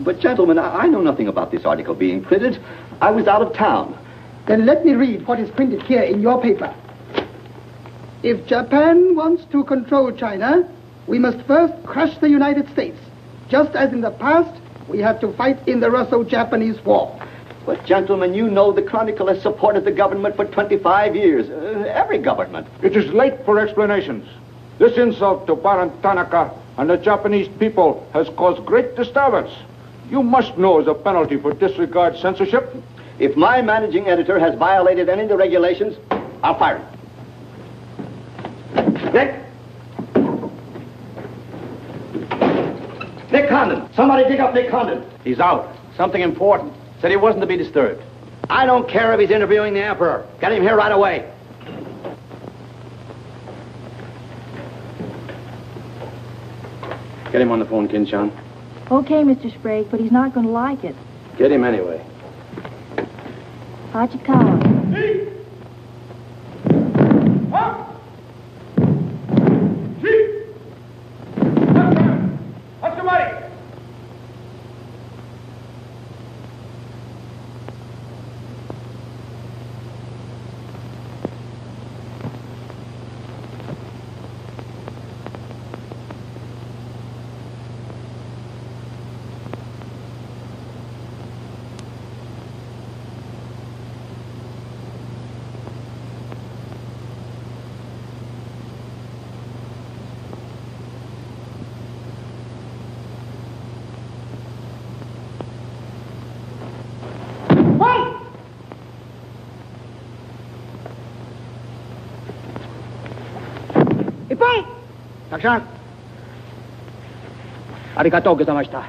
But, gentlemen, I know nothing about this article being printed. I was out of town. Then let me read what is printed here in your paper. If Japan wants to control China, we must first crush the United States. Just as in the past, we had to fight in the Russo-Japanese War. But, gentlemen, you know the Chronicle has supported the government for 25 years. Every government. It is late for explanations. This insult to Baron Tanaka and the Japanese people has caused great disturbance. You must know as a penalty for disregard censorship. If my managing editor has violated any of the regulations, I'll fire him. Nick Condon. Somebody dig up Nick Condon. He's out. Something important. Said he wasn't to be disturbed. I don't care if he's interviewing the Emperor. Get him here right away. Get him on the phone, Kin-chan. Okay, Mr. Sprague, but he's not going to like it. Get him anyway. Hachikawa. Takshan. Arigatou gozaimashita.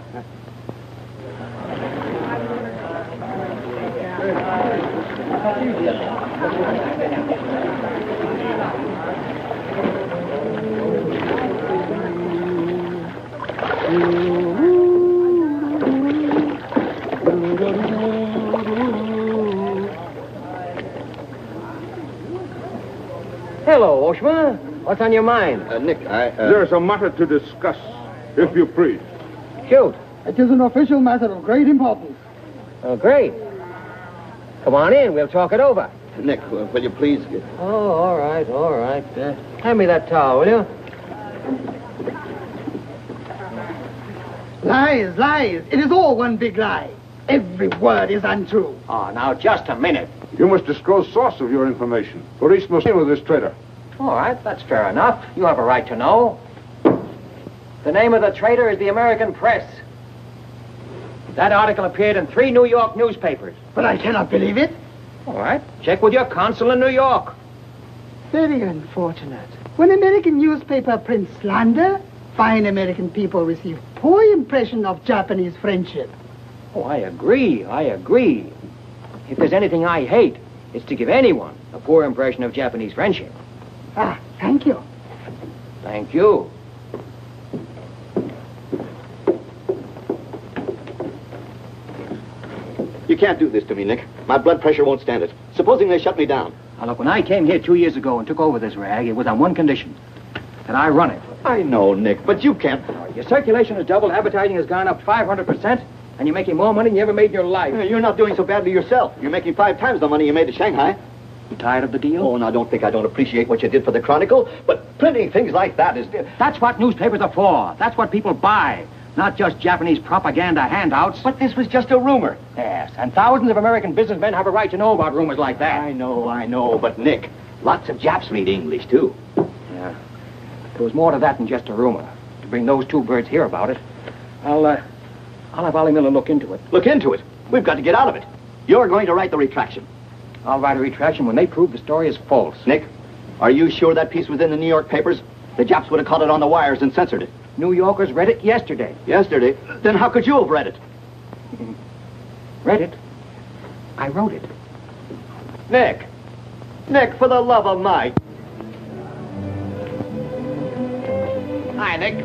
Hello, Oshma. What's on your mind? Nick, There's a matter to discuss, if you please. Shoot. It is an official matter of great importance. Oh, great. Come on in. We'll talk it over. Nick, will you please... Oh, all right, all right. Hand me that towel, will you? Lies, lies. It is all one big lie. Every word is untrue. Oh, now, just a minute. You must disclose source of your information. Police must deal with this traitor. All right, that's fair enough. You have a right to know. The name of the traitor is the American Press. That article appeared in 3 New York newspapers. But I cannot believe it. All right, check with your consul in New York. Very unfortunate. When American newspaper prints slander, fine American people receive poor impression of Japanese friendship. Oh, I agree, I agree. If there's anything I hate, it's to give anyone a poor impression of Japanese friendship. Ah, thank you. Thank you. You can't do this to me, Nick. My blood pressure won't stand it. Supposing they shut me down. Now, look, when I came here 2 years ago and took over this rag, it was on one condition, that I run it. I know, Nick, but you can't... Your circulation has doubled, advertising has gone up 500%, and you're making more money than you ever made in your life. You're not doing so badly yourself. You're making 5 times the money you made at Shanghai. You tired of the deal? Oh, now don't think I don't appreciate what you did for the Chronicle, but printing things like that is... That's what newspapers are for. That's what people buy. Not just Japanese propaganda handouts. But this was just a rumor. Yes, and thousands of American businessmen have a right to know about rumors like that. I know, but Nick, lots of Japs read English, too. Yeah. There was more to that than just a rumor. To bring those 2 birds here about it, I'll have Ollie Miller look into it. Look into it? We've got to get out of it. You're going to write the retraction. I'll write a retraction when they prove the story is false. Nick, are you sure that piece was in the New York papers? The Japs would have caught it on the wires and censored it. New Yorkers read it yesterday. Yesterday? Then how could you have read it? Read it? I wrote it. Nick! Nick, for the love of Mike! Hi, Nick.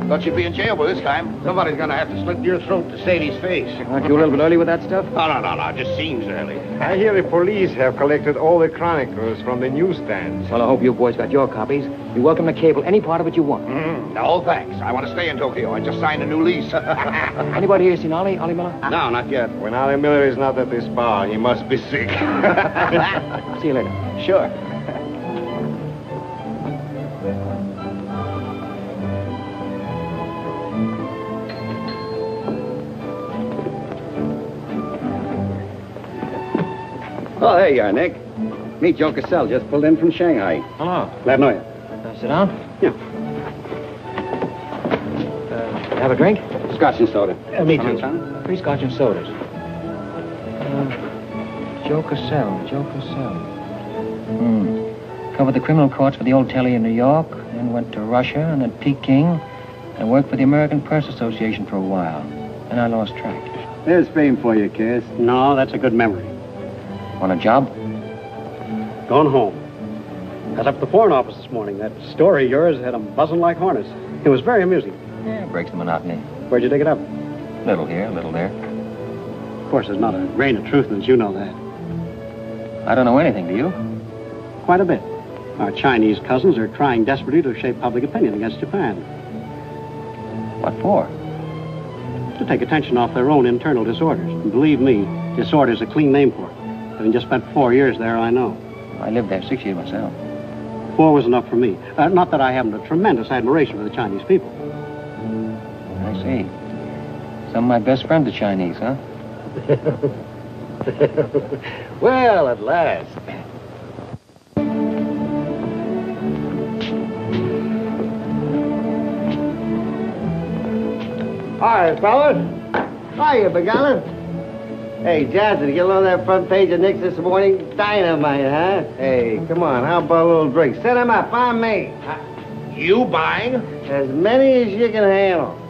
Thought you'd be in jail by this time. Somebody's gonna have to slit your throat to Sadie's face. Aren't you a little bit early with that stuff? No. Just seems early. I hear the police have collected all the chronicles from the newsstands. Well, I hope you boys got your copies. You're welcome to cable any part of it you want. No, thanks. I want to stay in Tokyo. I just signed a new lease. Anybody here seen Ollie Miller? No, not yet. When Ollie Miller is not at this bar, he must be sick. See you later. Sure. Oh, there you are, Nick. Meet Joe Cassell, just pulled in from Shanghai. Hello. Glad to know you. Sit down. Yeah. Have a drink? Scotch and soda. Me Come in, too. son. 3 Scotch and sodas. Joe Cassell. Covered the criminal courts for the old telly in New York, then went to Russia and then Peking, and worked for the American Press Association for a while. Then I lost track. There's fame for you, Cass. No, that's a good memory. Want a job? Gone home. I was up at the Foreign Office this morning. That story of yours had them buzzing like hornets. It was very amusing. Yeah, breaks the monotony. Where'd you dig it up? Little here, little there. Of course, there's not a grain of truth in it. You know that. I don't know anything, do you? Quite a bit. Our Chinese cousins are trying desperately to shape public opinion against Japan. What for? To take attention off their own internal disorders. And believe me, disorder's a clean name for it. Having just spent 4 years there, I know. I lived there 6 years myself. 4 was enough for me. Not that I haven't a tremendous admiration for the Chinese people. I see. Some of my best friends are Chinese, huh? Well, at last. Hi, fellas. Hiya, Begala. Hey, Johnson, get on that front page of Nick's this morning. Dynamite, huh? Hey, come on, how about a little drink? Set him up, I'm me. You buying? As many as you can handle.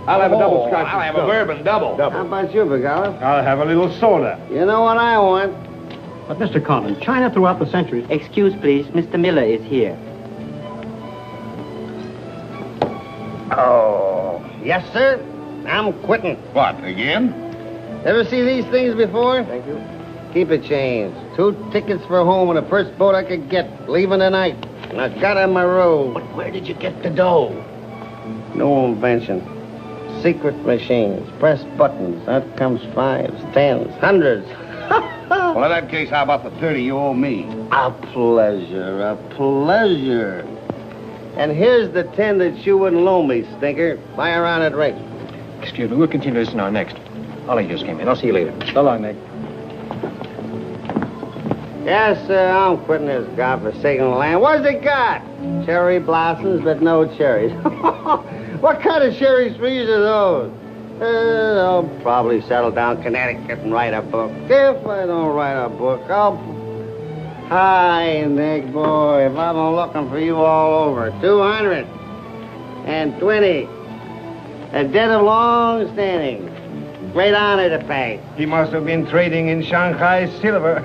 I'll have a double scotch. I'll have a bourbon double. How about you, Begala? I'll have a little soda. You know what I want? But, Mr. Condon, China throughout the centuries... Excuse, please. Mr. Miller is here. Oh, yes, sir. I'm quitting. What, again? Ever see these things before? Thank you. Keep it changed. 2 tickets for home on the first boat I could get, leaving tonight. And I got on my road. But where did you get the dough? No invention. Secret machines. Press buttons. Out comes 5s, 10s, 100s. Well, in that case, how about the 30 you owe me? A pleasure, a pleasure. And here's the 10 that you wouldn't loan me, stinker. Buy a round of drink. Excuse me, we'll continue this in our next. Ollie just came in. I'll see you later. So long, Nick. Yes, sir, I'm quitting this godforsaken land. What's it got? Cherry blossoms, but no cherries. What kind of cherry trees are those? I'll probably settle down Connecticut and write a book. If I don't write a book, I'll... Hi, Nick, boy. If I've been looking for you all over. 220. A debt of long standing. Great honor to pay. He must have been trading in Shanghai silver.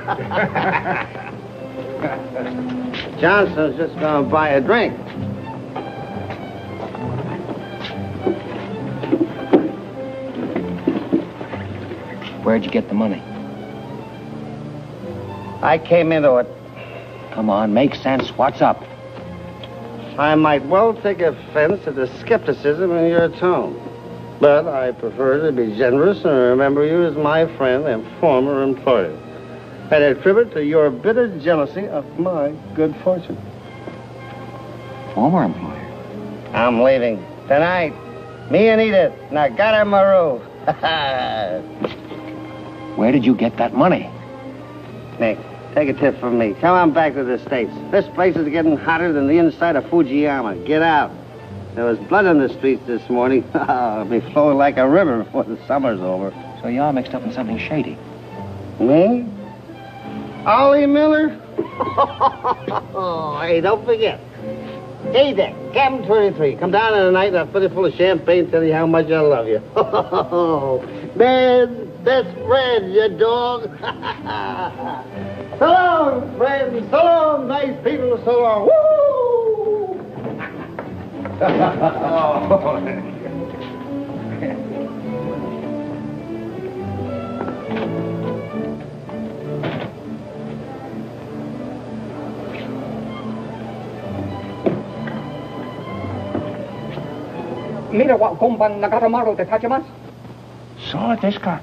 Johnson's just going to buy a drink. Where'd you get the money? I came into it. Come on, make sense. What's up? I might well take offense at the skepticism in your tone. But I prefer to be generous and remember you as my friend and former employer. And attribute to your bitter jealousy of my good fortune. Former employer? I'm leaving tonight. Me and Edith. And I got on my roof. Where did you get that money? Nick, take a tip from me. Come on back to the States. This place is getting hotter than the inside of Fujiyama. Get out. There was blood on the streets this morning. It'll be flowing like a river before the summer's over. So you're mixed up in something shady. Me? Ollie Miller? Hey, don't forget. Hey there, Captain 23. Come down tonight and I'll fill it full of champagne and tell you how much I love you. Man, best friend, you dog. So long, friends. So long, nice people. So long. Woo! Mira wa komban nagaramaro de tachimasu. So, this guy.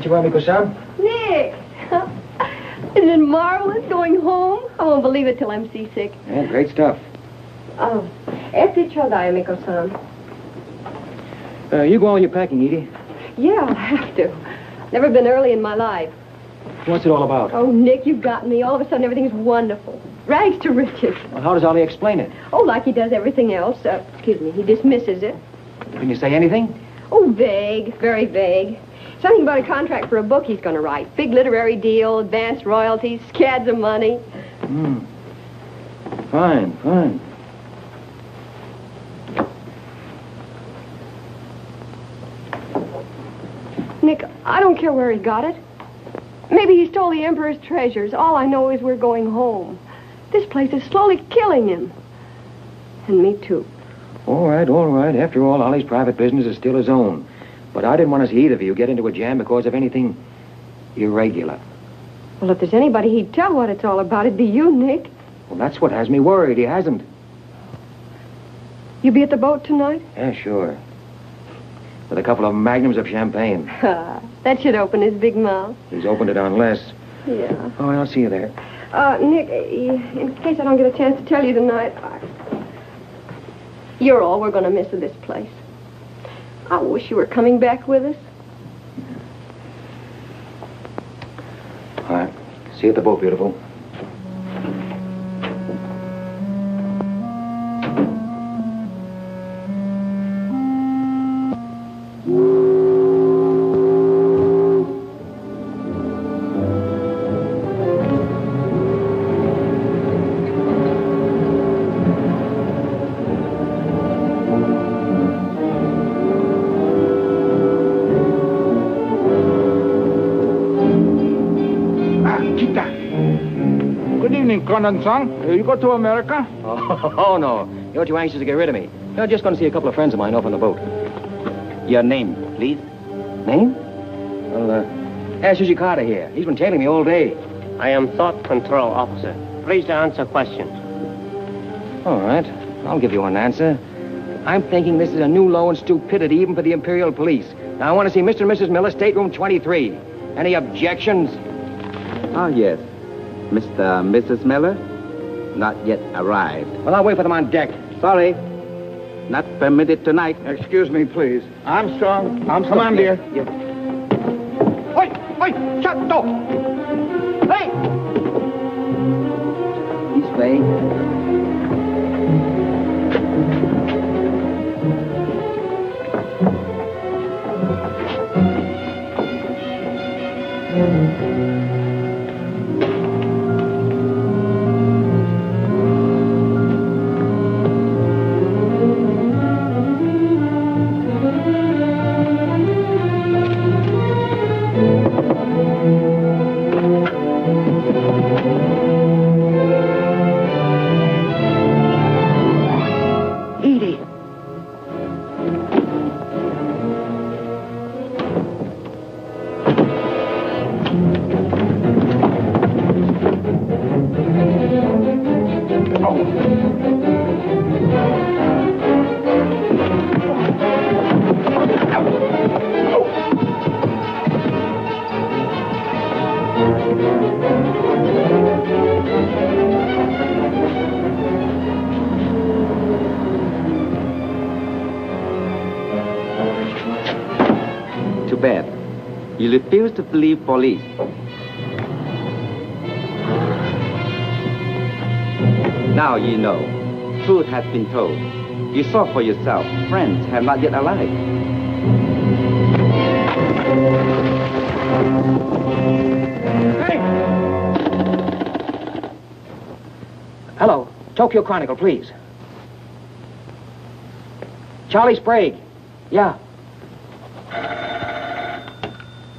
Konnichiwa, Miko-san. Nick! Isn't it marvelous going home? I won't believe it till I'm seasick. Yeah, great stuff. Oh, este chodai, Miko-san. You go on with your packing, Edie. Yeah, I'll have to. Never been early in my life. What's it all about? Oh, Nick, you've got me. All of a sudden, everything's wonderful. Rags to riches. Well, how does Ollie explain it? Oh, like he does everything else. Excuse me, he dismisses it. Can you say anything? Oh, vague. Very vague. Something about a contract for a book he's going to write. Big literary deal, advance royalties, scads of money. Fine, fine. Nick, I don't care where he got it. Maybe he stole the Emperor's treasures. All I know is we're going home. This place is slowly killing him. And me, too. All right, all right. After all, Ollie's private business is still his own. But I didn't want to see either of you get into a jam because of anything irregular. Well, if there's anybody he'd tell what it's all about, it'd be you, Nick. Well, that's what has me worried. He hasn't. You be at the boat tonight? Yeah, sure. With a couple of magnums of champagne. That should open his big mouth. He's opened it on less. Yeah. Oh, I'll see you there. Nick, in case I don't get a chance to tell you tonight, you're all we're going to miss of this place. I wish you were coming back with us. All right. See See you at the boat, beautiful. Condon, you go to America? Oh, no. You're too anxious to get rid of me. You're just going to see a couple of friends of mine off on the boat. Your name, please? Name? Well, ask Susie Carter here. He's been tailing me all day. I am Thought Control Officer. Please to answer questions. All right. I'll give you an answer. I'm thinking this is a new low in stupidity even for the Imperial Police. Now, I want to see Mr. and Mrs. Miller, stateroom 23. Any objections? Oh, yes. Mr. and Mrs. Miller? Not yet arrived. Well, I'll wait for them on deck. Sorry. Not permitted tonight. Excuse me, please. Armstrong. Come dear. Yes. Oi! Oi! Shut the door! Hey! This way. Too bad. You refuse to believe police. Now you know. Truth has been told. You saw for yourself. Friends have not yet arrived. Hey! Hello. Tokyo Chronicle, please. Charlie Sprague. Yeah.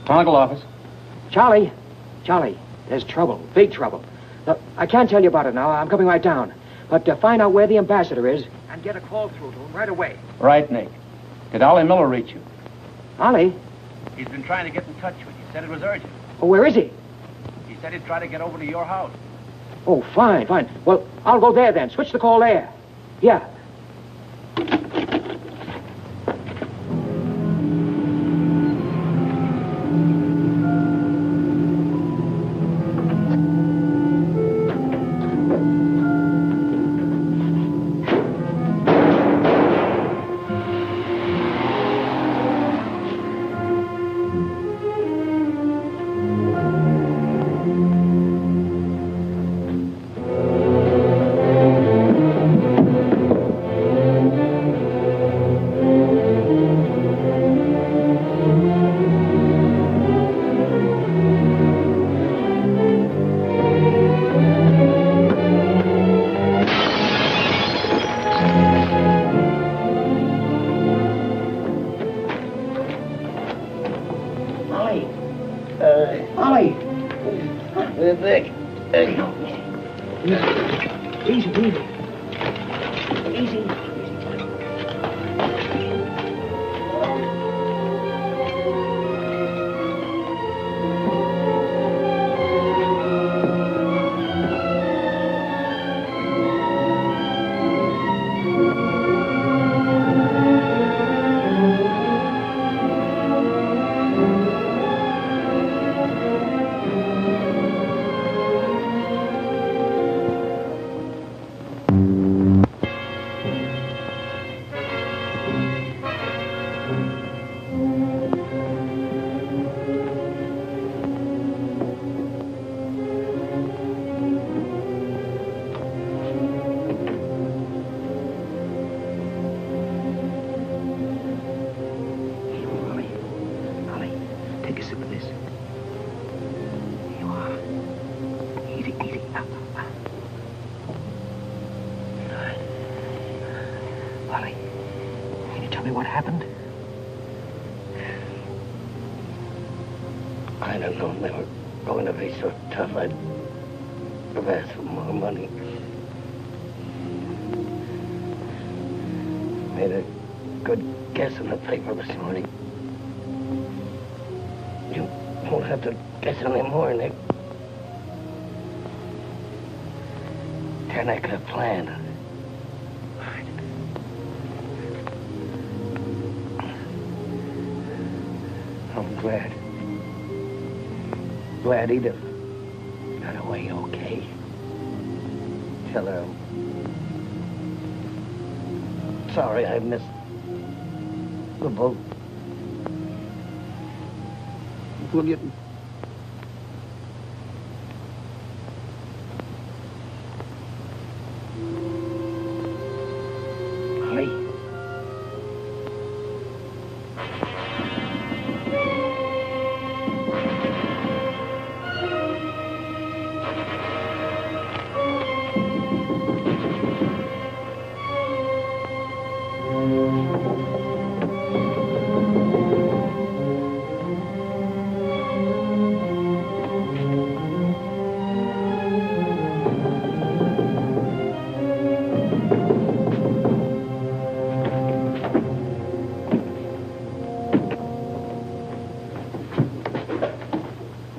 Chronicle office. Charlie, there's trouble, big trouble. Look, I can't tell you about it now. I'm coming right down. But find out where the ambassador is and get a call through to him right away. Right, Nick. Did Ollie Miller reach you? Ollie? He's been trying to get in touch with you. He said it was urgent. Oh, where is he? He said he'd try to get over to your house. Oh, fine. Well, I'll go there then. Switch the call there. Yeah. me what happened? I don't know. They were going to be so tough, I'd have asked for more money. Made a good guess in the paper this morning. You won't have to guess anymore, Nick. Tanaka planned. I'm glad. Glad Edith got away okay. Tell her I'm sorry I missed the boat. We'll get him.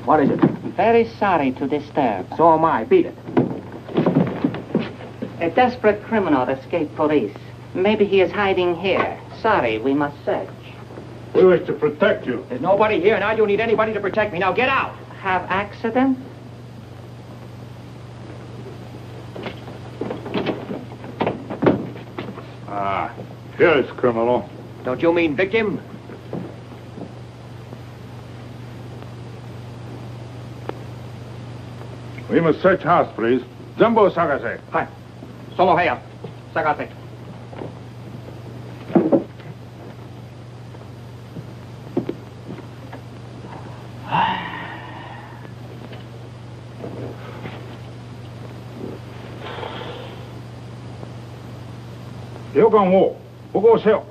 What is it? Very sorry to disturb. So am I. Beat it. A desperate criminal escaped police. Maybe he is hiding here. Sorry, we must search. We wish to protect you. There's nobody here, and I don't need anybody to protect me. Now get out. Have accident? Ah, here's criminal. Don't you mean victim? We must search house, please. Jumbo Sagase. Hi. Solo Heya. Sagase. 여관 오, 보고 오세요.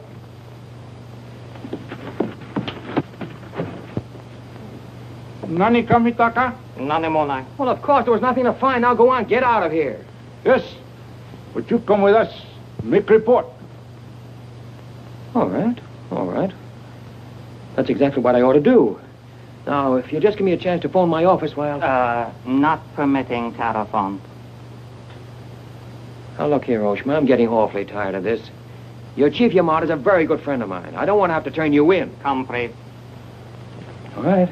Nani kamitaka? None more. Well, of course, there was nothing to find. Now go on, get out of here. Yes. Would you come with us? Make report. All right, all right. That's exactly what I ought to do. Now, if you just give me a chance to phone my office while... Not permitting telephone. Now, look here, Oshma, I'm getting awfully tired of this. Your Chief Yamada's a very good friend of mine. I don't want to have to turn you in. Come, please. All right.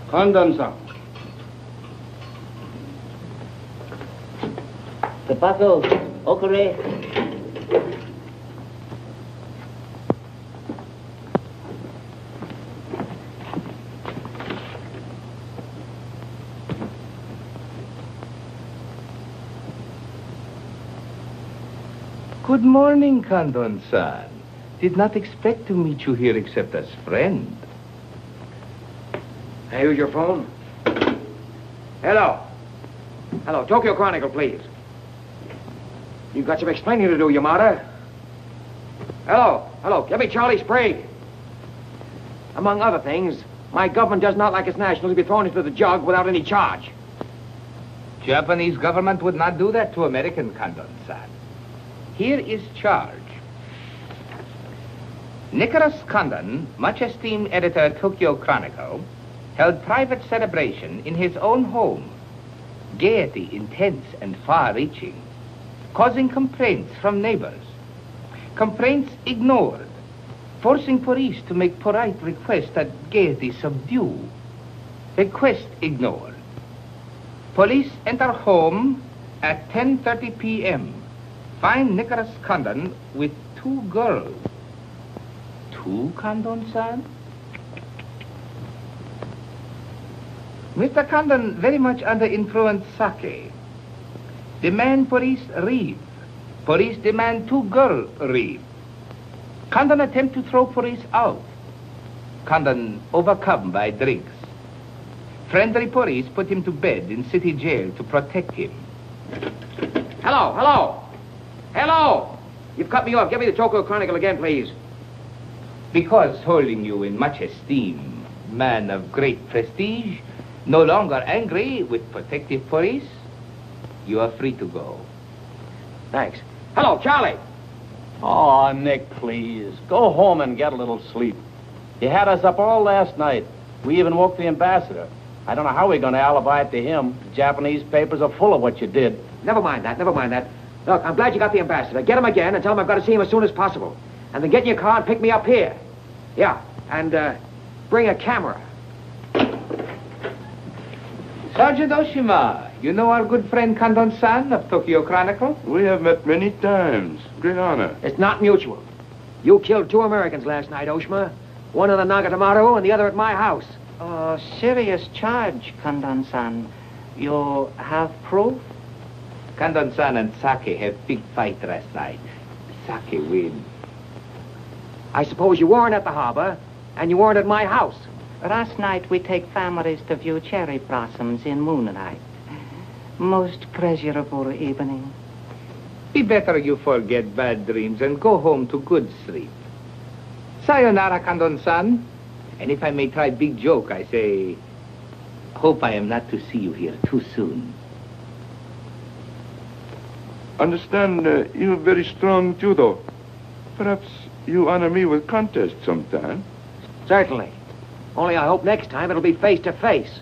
Condon-san. Tobacco, okare. Good morning, Condon-san. Did not expect to meet you here except as friend. Hey, use your phone. Hello. Hello, Tokyo Chronicle, please. You've got some explaining to do, Yamada. Hello, hello, give me Charlie Sprague. Among other things, my government does not like its nationals to be thrown into the jug without any charge. Japanese government would not do that to American, Condon-san. Here is charge. Nicholas Condon, much esteemed editor Tokyo Chronicle, held private celebration in his own home. Gaiety intense and far-reaching, causing complaints from neighbors. Complaints ignored. forcing police to make polite request that Gaiety subdue. Request ignored. Police enter home at 10:30 p.m. Find Nicholas Condon with 2 girls. 2 Condon, son? Mr. Condon very much under influence sake. Demand police reeve. Police demand 2 girls reeve. Condon attempt to throw police out. Condon overcome by drinks. Friendly police put him to bed in city jail to protect him. Hello, hello. Hello. You've cut me off. Give me the Tokyo Chronicle again, please. Because holding you in much esteem, man of great prestige, no longer angry with protective police, you are free to go. Thanks. Hello, Charlie. Oh, Nick, please. Go home and get a little sleep. You had us up all last night. We even woke the ambassador. I don't know how we're going to alibi it to him. The Japanese papers are full of what you did. Never mind that, never mind that. Look, I'm glad you got the ambassador. Get him again and tell him I've got to see him as soon as possible. And then get in your car and pick me up here. Yeah, and bring a camera. Sergeant Oshima, you know our good friend Condon-san of Tokyo Chronicle? We have met many times. Great honor. It's not mutual. You killed 2 Americans last night, Oshima. One in the Nagatomaru and the other at my house. Oh, serious charge, Condon-san. You have proof? Condon-san and Sake have big fight last night. Sake win. I suppose you weren't at the harbor, and you weren't at my house. Last night we take families to view cherry blossoms in moonlight. Most pleasurable evening. Be better you forget bad dreams and go home to good sleep. Sayonara, Condon-san. And if I may try big joke, I say, hope I am not to see you here too soon. Understand you have very strong judo. Perhaps you honor me with contest sometime. Certainly. Only I hope next time it'll be face to face.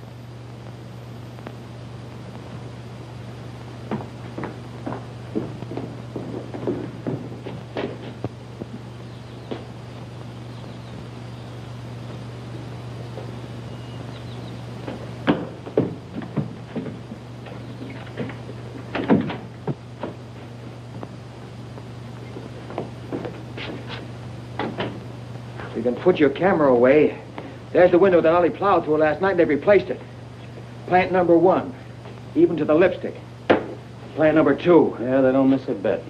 You can put your camera away. There's the window that Ollie plowed through last night, and they've replaced it. Plant number 1, even to the lipstick. Plant number 2. Yeah, they don't miss a bit.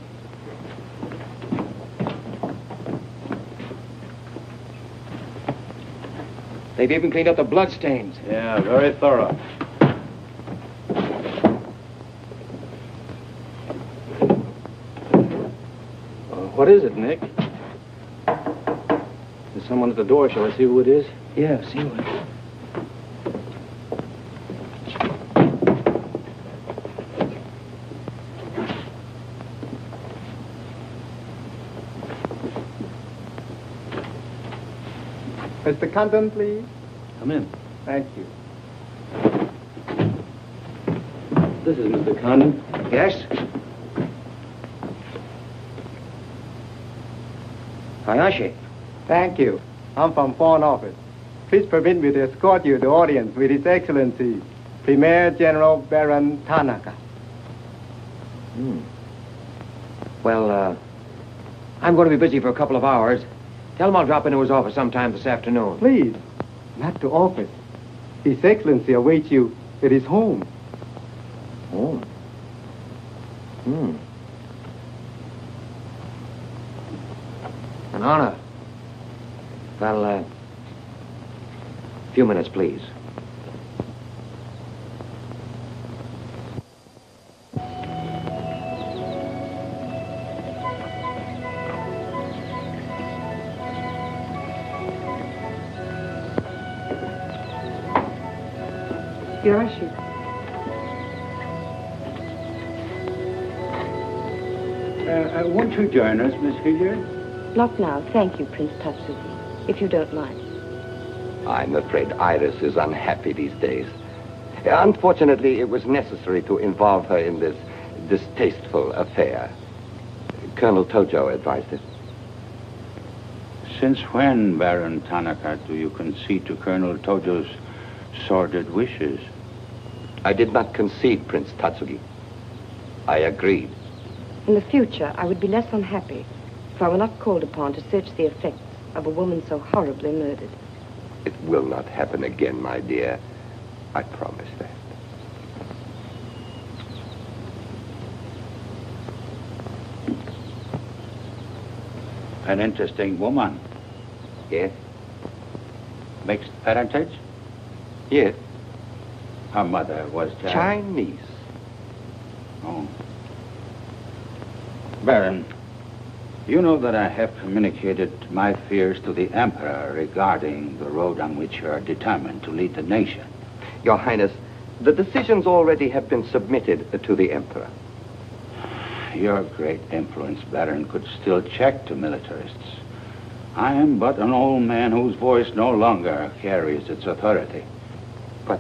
They've even cleaned up the bloodstains. Yeah, very thorough. What is it, Nick? There's someone at the door. Shall I see who it is? Yeah, see who it is. Mr. Condon, please. Come in. Thank you. This is Mr. Condon. Yes? Hayashi. Thank you. I'm from Foreign Office. Please permit me to escort you to audience with His Excellency, Premier General Baron Tanaka. Well, I'm going to be busy for a couple of hours. Tell him I'll drop into his office sometime this afternoon. Please, not to office. His Excellency awaits you at his home. Home? An honor. Well, a few minutes, please. Yoshi. Won't you join us, Miss Hilliard? Not now. Thank you, Prince Tatsuki, if you don't mind. I'm afraid Iris is unhappy these days. Unfortunately, it was necessary to involve her in this distasteful affair. Colonel Tojo advised it. Since when, Baron Tanaka, do you concede to Colonel Tojo's sordid wishes? I did not concede, Prince Tatsugi. I agreed. In the future, I would be less unhappy if I were not called upon to search the effects of a woman so horribly murdered. It will not happen again, my dear. I promise that. An interesting woman. Yes. Mixed parentage? Yes. Her mother was Chinese. Oh. Baron, you know that I have communicated my fears to the Emperor regarding the road on which you are determined to lead the nation. Your Highness, the decisions already have been submitted to the Emperor. Your great influence, Baron, could still check to militarists. I am but an old man whose voice no longer carries its authority. But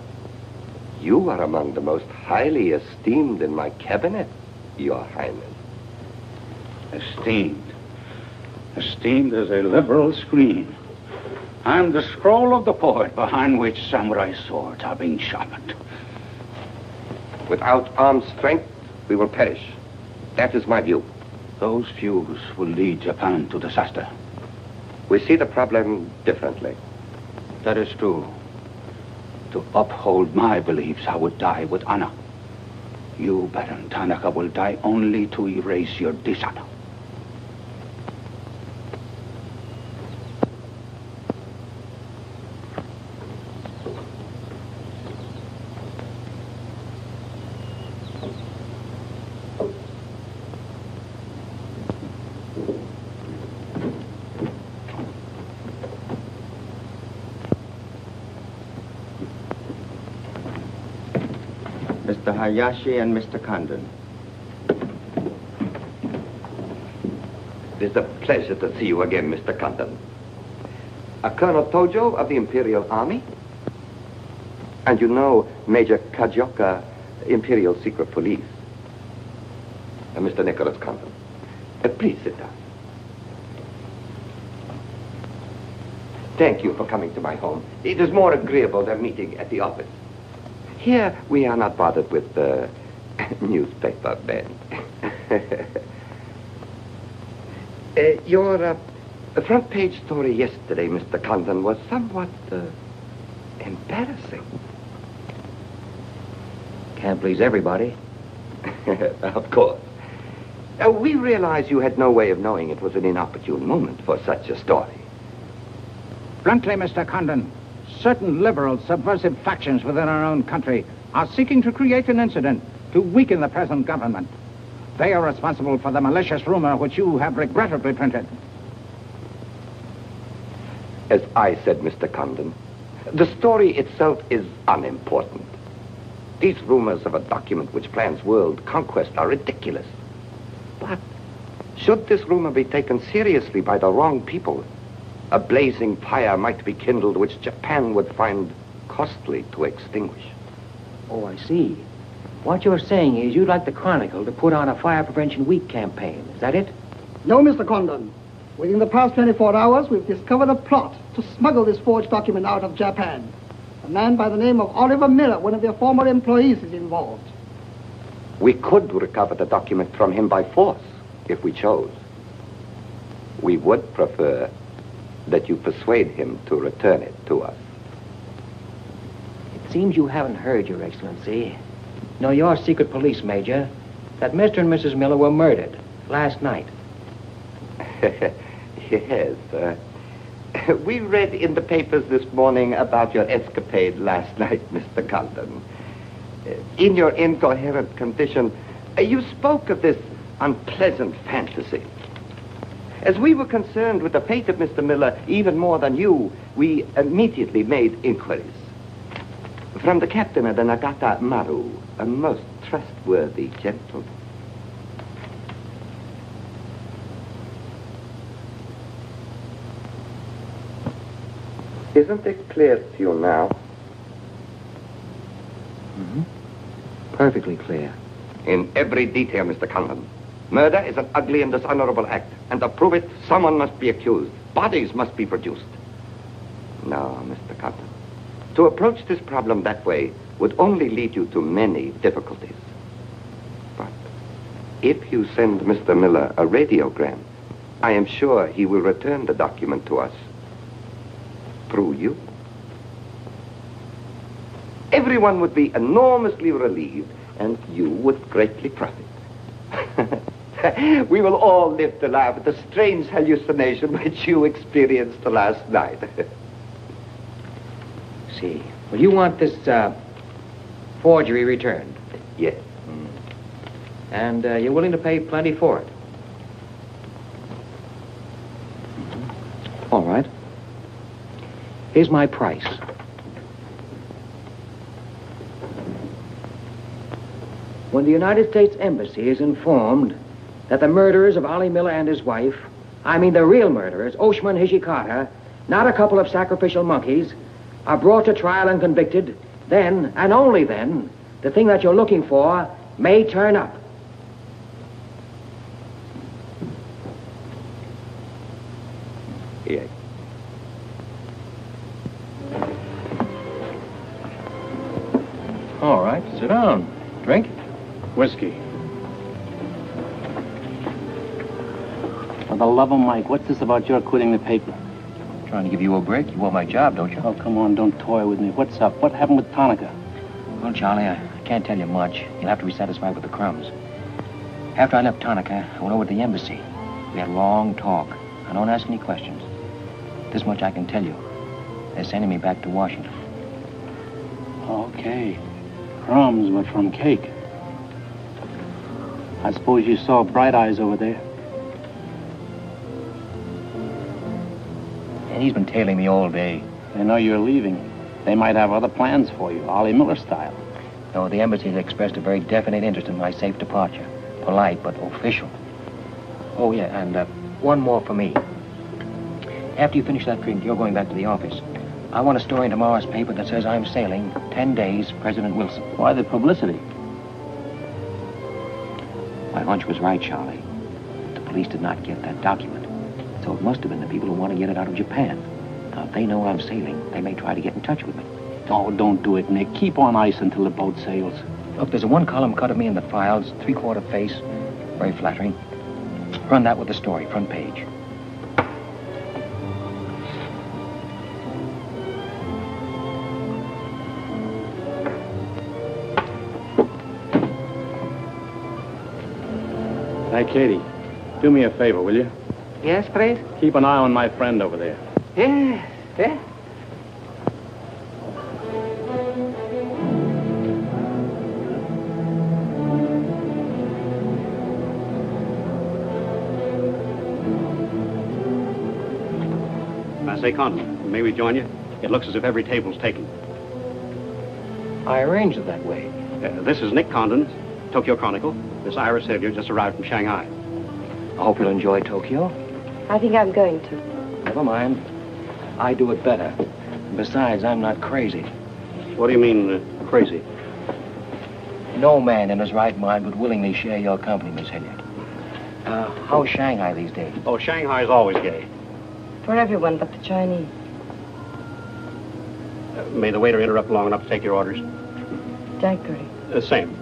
you are among the most highly esteemed in my cabinet, Your Highness. Esteemed. Esteemed as a liberal screen. I'm the scroll of the poet behind which samurai swords are being sharpened. Without armed strength, we will perish. That is my view. Those views will lead Japan to disaster. We see the problem differently. That is true. To uphold my beliefs, I would die with honor. You, Baron Tanaka, will die only to erase your dishonor. Mr. Hayashi and Mr. Condon. It is a pleasure to see you again, Mr. Condon. Colonel Tojo of the Imperial Army. And you know Major Kajioka, Imperial Secret Police. Mr. Nicholas Condon. Please sit down. Thank you for coming to my home. It is more agreeable than meeting at the office. Here, we are not bothered with the newspaper men. Your front page story yesterday, Mr. Condon, was somewhat embarrassing. Can't please everybody. Of course. We realize you had no way of knowing it was an inopportune moment for such a story. Bluntly, Mr. Condon, certain liberal subversive factions within our own country are seeking to create an incident to weaken the present government. They are responsible for the malicious rumor which you have regrettably printed. As I said, Mr. Condon, the story itself is unimportant. These rumors of a document which plans world conquest are ridiculous. But should this rumor be taken seriously by the wrong people, a blazing fire might be kindled which Japan would find costly to extinguish. Oh, I see. What you're saying is you'd like the Chronicle to put on a Fire Prevention Week campaign. Is that it? No, Mr. Condon. Within the past 24 hours, we've discovered a plot to smuggle this forged document out of Japan. A man by the name of Oliver Miller, one of their former employees, is involved. We could recover the document from him by force, if we chose. We would prefer that you persuade him to return it to us. It seems you haven't heard, Your Excellency. No, your secret police, Major, that Mr. and Mrs. Miller were murdered last night. Yes. We read in the papers this morning about your escapade last night, Mr. Condon. In your incoherent condition, you spoke of this unpleasant fantasy. As we were concerned with the fate of Mr. Miller even more than you, we immediately made inquiries. From the captain of the Nagata Maru, a most trustworthy gentleman. Isn't it clear to you now? Mm-hmm. Perfectly clear. In every detail, Mr. Condon. Murder is an ugly and dishonorable act, and to prove it, someone must be accused. Bodies must be produced. No, Mr. Condon. To approach this problem that way would only lead you to many difficulties. But if you send Mr. Miller a radiogram, I am sure he will return the document to us through you. Everyone would be enormously relieved, and you would greatly profit. We will all live to laugh at the strange hallucination which you experienced last night. See. Well, you want this forgery returned? Yes. And you're willing to pay plenty for it? All right. Here's my price. When the United States Embassy is informed that the murderers of Ollie Miller and his wife, I mean the real murderers, Oshman Hishikata, not a couple of sacrificial monkeys, are brought to trial and convicted, then, and only then, the thing that you're looking for may turn up. Here. All right, sit down. Drink? Whiskey. For the love of Mike, what's this about your quitting the paper? Trying to give you a break. You want my job, don't you? Oh, come on, don't toy with me. What's up? What happened with Tonica? Well, Charlie, I can't tell you much. You'll have to be satisfied with the crumbs. After I left Tonica, I went over to the embassy. We had a long talk. I don't ask any questions. This much I can tell you. They're sending me back to Washington. Okay. Crumbs, but from cake. I suppose you saw Bright Eyes over there. And he's been tailing me all day. They know you're leaving. They might have other plans for you, Ollie Miller style. No, the embassy has expressed a very definite interest in my safe departure. Polite, but official. Oh, yeah, and one more for me. After you finish that drink, you're going back to the office. I want a story in tomorrow's paper that says I'm sailing 10 days, President Wilson. Why the publicity? My hunch was right, Charlie. The police did not get that document. So it must have been the people who want to get it out of Japan. Now, if they know I'm sailing, they may try to get in touch with me. Oh, don't do it, Nick. Keep on ice until the boat sails. Look, there's a one-column cut of me in the files, three-quarter face. Very flattering. Run that with the story, front page. Hey, Katie, do me a favor, will you? Yes, please? Keep an eye on my friend over there. Yes, yes. I say, Condon, may we join you? It looks as if every table's taken. I arranged it that way. This is Nick Condon, Tokyo Chronicle. Miss Iris Hillier just arrived from Shanghai. I hope you'll enjoy Tokyo. I think I'm going to. Never mind. I do it better. Besides, I'm not crazy. What do you mean, crazy? No man in his right mind would willingly share your company, Miss Hilliard. How's Shanghai these days? Oh, Shanghai's always gay. For everyone but the Chinese. May the waiter interrupt long enough to take your orders? Daiquiri. Same.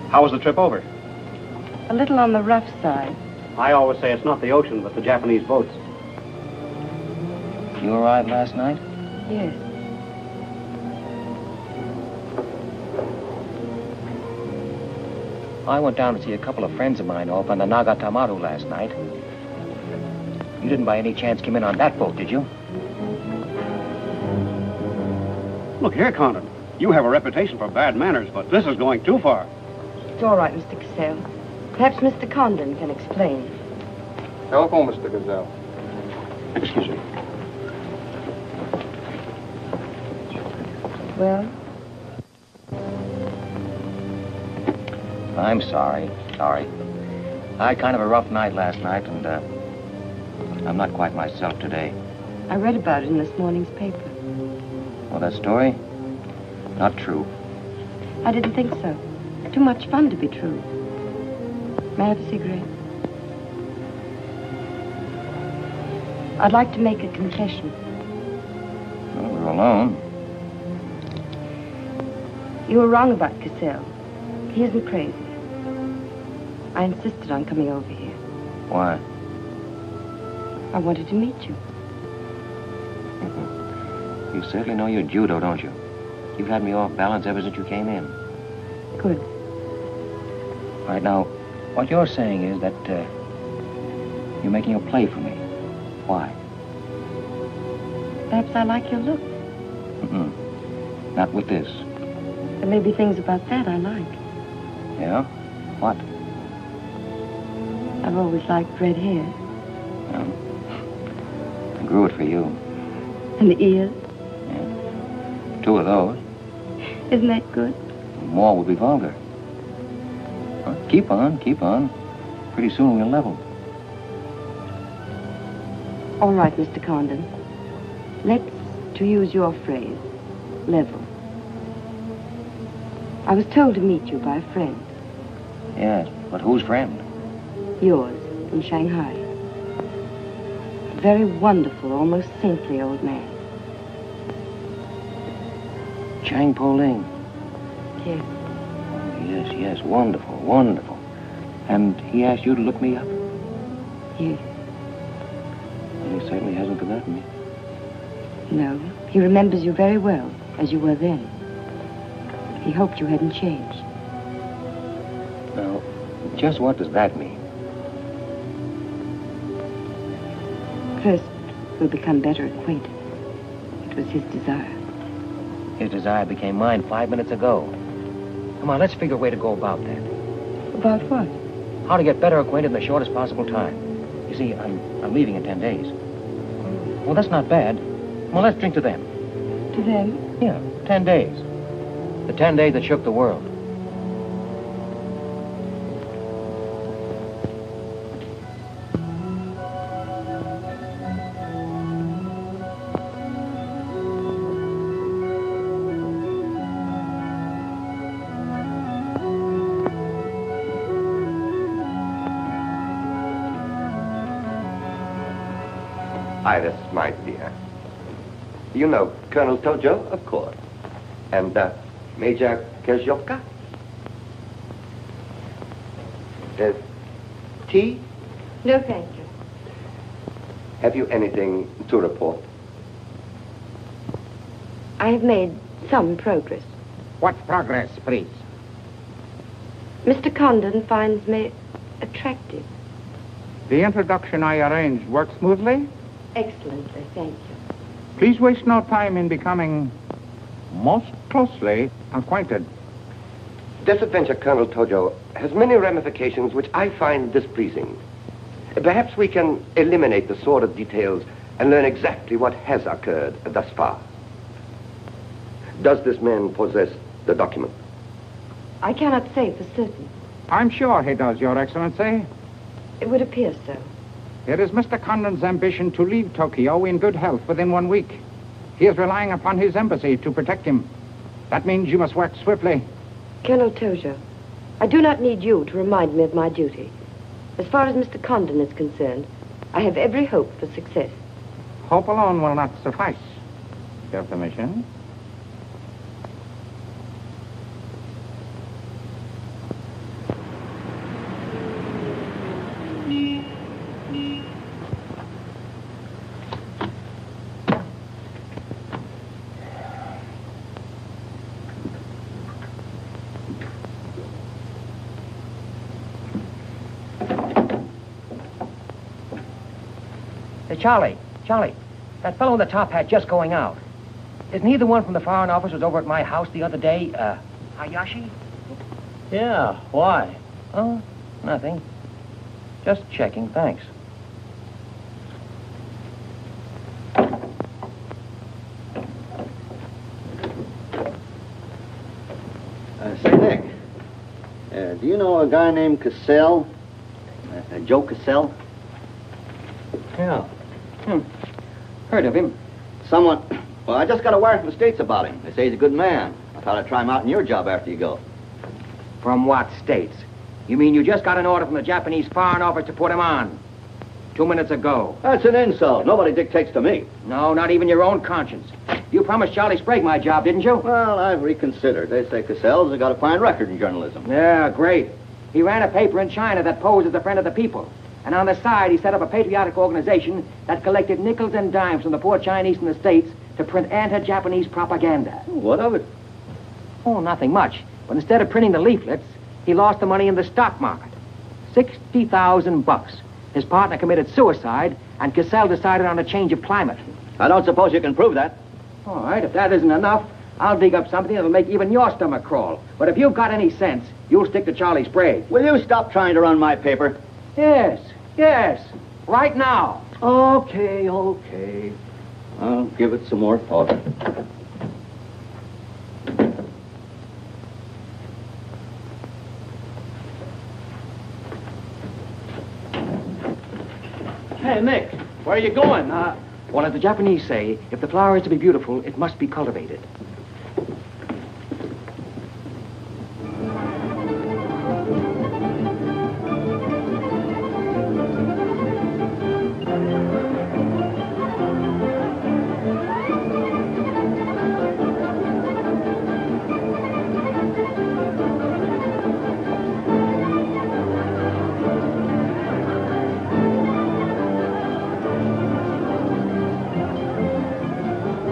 How was the trip over? A little on the rough side. I always say it's not the ocean, but the Japanese boats. You arrived last night? Yes. I went down to see a couple of friends of mine off on the Nagatamaru last night. You didn't by any chance come in on that boat, did you? Look here, Condon. You have a reputation for bad manners, but this is going too far. It's all right, Mr. Cassell. Perhaps Mr. Condon can explain. Telephone, Mr. Gazelle. Excuse me. Well? I'm sorry. Sorry. I had kind of a rough night last night, and I'm not quite myself today. I read about it in this morning's paper. Well, that story? Not true. I didn't think so. Too much fun to be true. May I have a cigarette? I'd like to make a confession. Well, we're alone. You were wrong about Cassell. He isn't crazy. I insisted on coming over here. Why? I wanted to meet you. You certainly know your judo, don't you? You've had me off balance ever since you came in. Good. All right, now, what you're saying is that you're making a play for me. Why? Perhaps I like your look. Not with this. There may be things about that I like. Yeah? What? I've always liked red hair. I grew it for you. And the ears. 2 of those. Isn't that good? More would be vulgar. Well, keep on, keep on. Pretty soon we'll level. All right, Mr. Condon. Let's, to use your phrase, level. I was told to meet you by a friend. Yes, but whose friend? Yours, in Shanghai. A very wonderful, almost saintly old man. Chang Po Ling. Yes. Oh, yes, yes, wonderful, wonderful. And he asked you to look me up? Yes. And he certainly hasn't forgotten me. No, he remembers you very well, as you were then. He hoped you hadn't changed. Now, just what does that mean? First, we'll become better acquainted. It was his desire. His desire became mine 5 minutes ago. Come on, let's figure a way to go about that. About what? How to get better acquainted in the shortest possible time. You see, I'm leaving in 10 days. Well, that's not bad. Well, let's drink to them. To them? Yeah, 10 days. The 10 days that shook the world. Iris, my dear. You know Colonel Tojo, of course. And Major Kezhovka? Tea? No, thank you. Have you anything to report? I have made some progress. What progress, please? Mr. Condon finds me attractive. The introduction I arranged worked smoothly? Excellently, thank you. Please waste no time in becoming most closely acquainted. This adventure, Colonel Tojo, has many ramifications which I find displeasing. Perhaps we can eliminate the sordid details and learn exactly what has occurred thus far. Does this man possess the document? I cannot say for certain. I'm sure he does, Your Excellency. It would appear so. It is Mr. Condon's ambition to leave Tokyo in good health within 1 week. He is relying upon his embassy to protect him. That means you must work swiftly. Colonel Tojo, I do not need you to remind me of my duty. As far as Mr. Condon is concerned, I have every hope for success. Hope alone will not suffice. Your permission? Charlie, that fellow in the top hat just going out. Isn't he the one from the Foreign Office who was over at my house the other day? Hayashi? Yeah, why? Oh, nothing. Just checking, thanks. Say, Nick, do you know a guy named Cassell? Joe Cassell? Yeah. Heard of him. Well, I just got a wire from the States about him. They say he's a good man. I thought I'd try him out in your job after you go. From what states? You mean you just got an order from the Japanese Foreign Office to put him on? 2 minutes ago. That's an insult. Nobody dictates to me. No, not even your own conscience. You promised Charlie Sprague my job, didn't you? Well, I've reconsidered. They say Cassell's got a fine record in journalism. Yeah, great. He ran a paper in China that posed as a friend of the people. And on the side, he set up a patriotic organization that collected nickels and dimes from the poor Chinese in the States to print anti-Japanese propaganda. What of it? Oh, nothing much. But instead of printing the leaflets, he lost the money in the stock market. $60,000. His partner committed suicide, and Cassell decided on a change of climate. I don't suppose you can prove that. All right, if that isn't enough, I'll dig up something that'll make even your stomach crawl. But if you've got any sense, you'll stick to Charlie Sprague. Will you stop trying to run my paper? Yes, yes. Right now. Okay. I'll give it some more thought. Hey, Nick, where are you going? Well, as the Japanese say, if the flower is to be beautiful, it must be cultivated.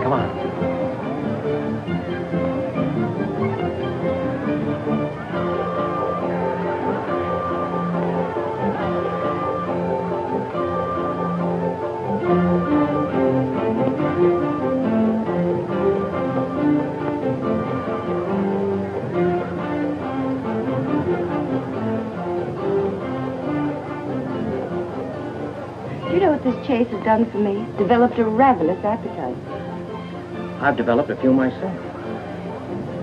Come on. Do you know what this chase has done for me? Developed a ravenous appetite. I've developed a few myself.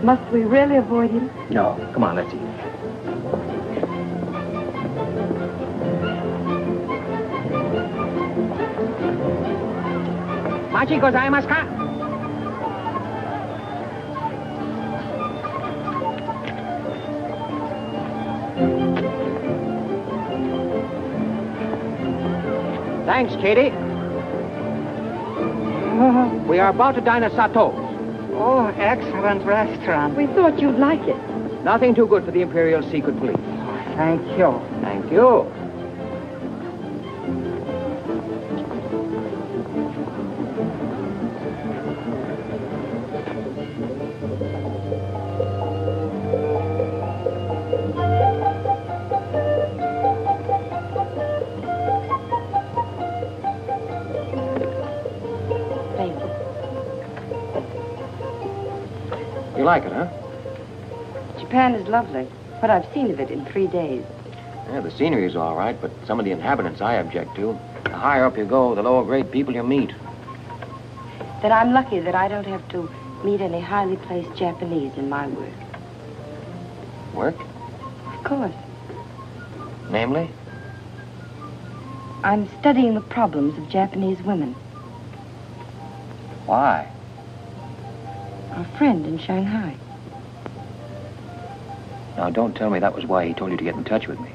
Must we really avoid him? No, come on, let's eat. Machi gozaimasu ka? Thanks, Katie. We are about to dine at Sato's. Oh, excellent restaurant. We thought you'd like it. Nothing too good for the Imperial Secret Police. Thank you. Thank you. Thank you. You like it, huh? Japan is lovely. What I've seen of it in 3 days. Yeah, the scenery's all right, but some of the inhabitants I object to. The higher up you go, the lower grade people you meet. Then I'm lucky that I don't have to meet any highly placed Japanese in my work. Work? Of course. Namely? I'm studying the problems of Japanese women. Why? Our friend in Shanghai. Now, don't tell me that was why he told you to get in touch with me.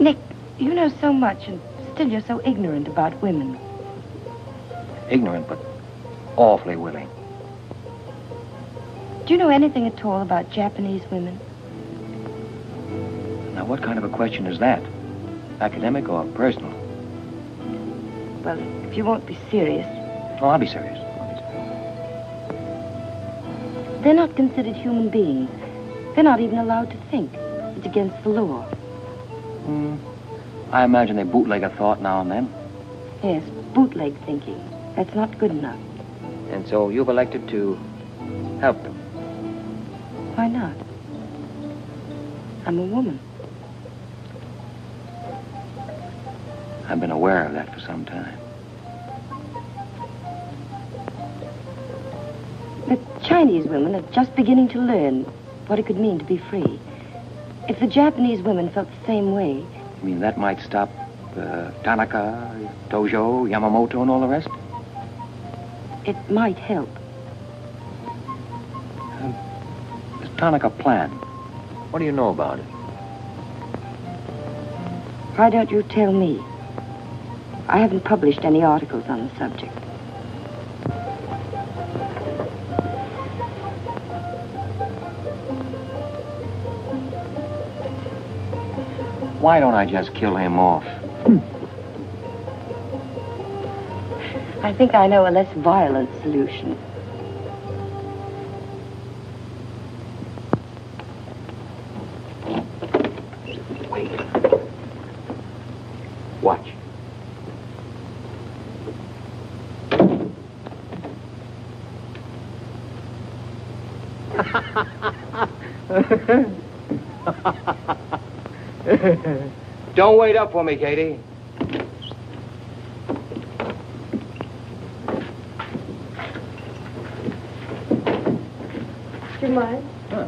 Nick, you know so much, and still you're so ignorant about women. Ignorant, but awfully willing. Do you know anything at all about Japanese women? Now, what kind of a question is that? Academic or personal? Well, if you won't be serious. Oh, I'll be serious. They're not considered human beings. They're not even allowed to think. It's against the law. I imagine they bootleg a thought now and then. Yes, bootleg thinking. That's not good enough. And so you've elected to help them. Why not? I'm a woman. I've been aware of that for some time. The Chinese women are just beginning to learn what it could mean to be free. If the Japanese women felt the same way... You mean that might stop Tanaka, Tojo, Yamamoto, and all the rest? It might help. Does Tanaka plan? What do you know about it? Why don't you tell me? I haven't published any articles on the subject. Why don't I just kill him off? I think I know a less violent solution. Wait. Watch. Don't wait up for me, Katie. Do you mind? Huh.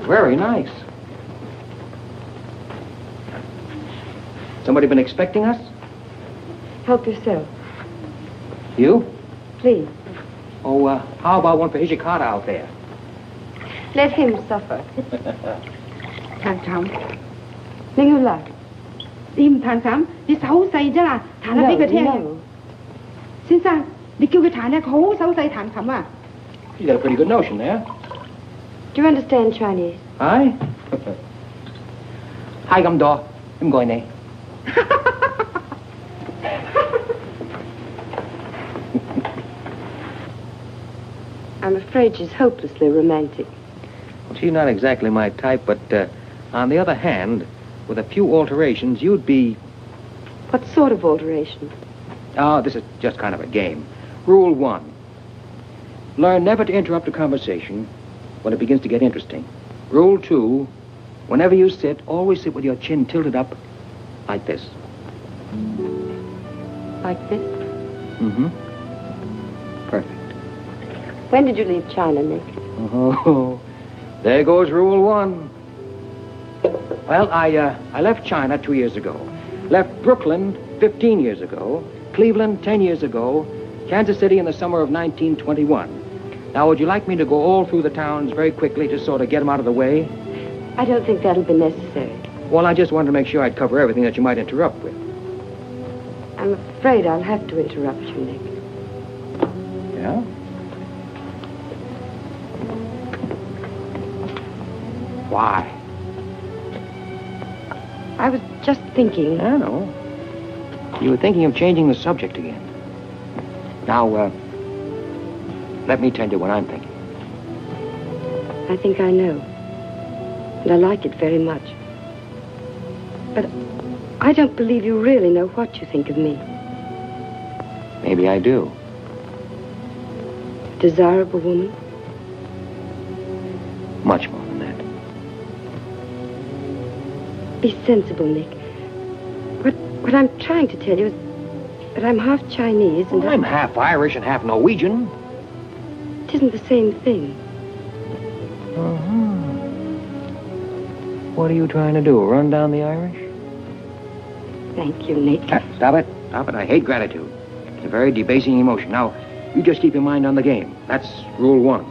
Very nice. Somebody been expecting us? Help yourself, You? please. Oh, how about one for Hijikata out there? Let him suffer. Thằng Trọng, Ninh Hưu Lạc. tìm thằng Trọng, đi xấu xay chứ là, thằng nó biết cái theo. Xin sao, đi kêu cái thằng này khổ xấu xay thằng Trọng à? You got a pretty good notion there. Do you understand Chinese? Aye? Hai găm đỏ, em gọi này. I'm afraid she's hopelessly romantic. Well, she's not exactly my type, but on the other hand, with a few alterations, you'd be... What sort of alteration? Oh, this is just kind of a game. Rule 1. Learn never to interrupt a conversation when it begins to get interesting. Rule 2. Whenever you sit, always sit with your chin tilted up like this. Like this? Mm-hmm. Perfect. When did you leave China, Nick? Oh, there goes Rule 1. Well, I left China 2 years ago. Left Brooklyn 15 years ago. Cleveland 10 years ago. Kansas City in the summer of 1921. Now, would you like me to go all through the towns very quickly to sort of get them out of the way? I don't think that'll be necessary. Well, I just wanted to make sure I'd cover everything that you might interrupt with. I'm afraid I'll have to interrupt you, Nick. Yeah? Why? I was just thinking... I know. You were thinking of changing the subject again. Now, let me tell you what I'm thinking. I think I know. And I like it very much. But I don't believe you really know what you think of me. Maybe I do. Desirable woman? Much more than that. Be sensible, Nick. What I'm trying to tell you is that I'm half Chinese and... Well, I'm half Irish and half Norwegian. It isn't the same thing. Uh-huh. What are you trying to do, run down the Irish? Thank you, Nick. Stop it. Stop it. I hate gratitude. It's a very debasing emotion. Now, you just keep your mind on the game. That's Rule 1.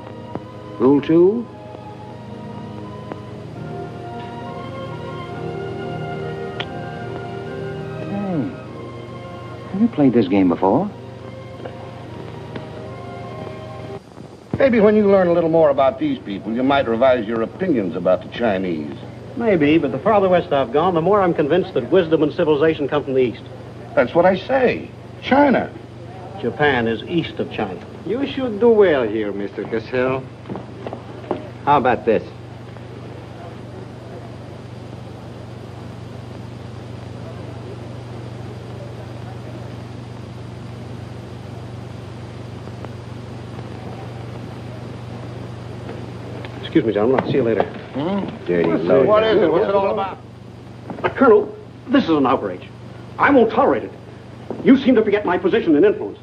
Rule 2... Have you played this game before? Maybe when you learn a little more about these people, you might revise your opinions about the Chinese. Maybe, but the farther west I've gone, the more I'm convinced that wisdom and civilization come from the east. That's what I say. China. Japan is east of China. You should do well here, Mr. Cassell. How about this? Excuse me, gentlemen. I'll see you later. Dirty load. What is it? What's it all about? Colonel, this is an outrage. I won't tolerate it. You seem to forget my position and influence.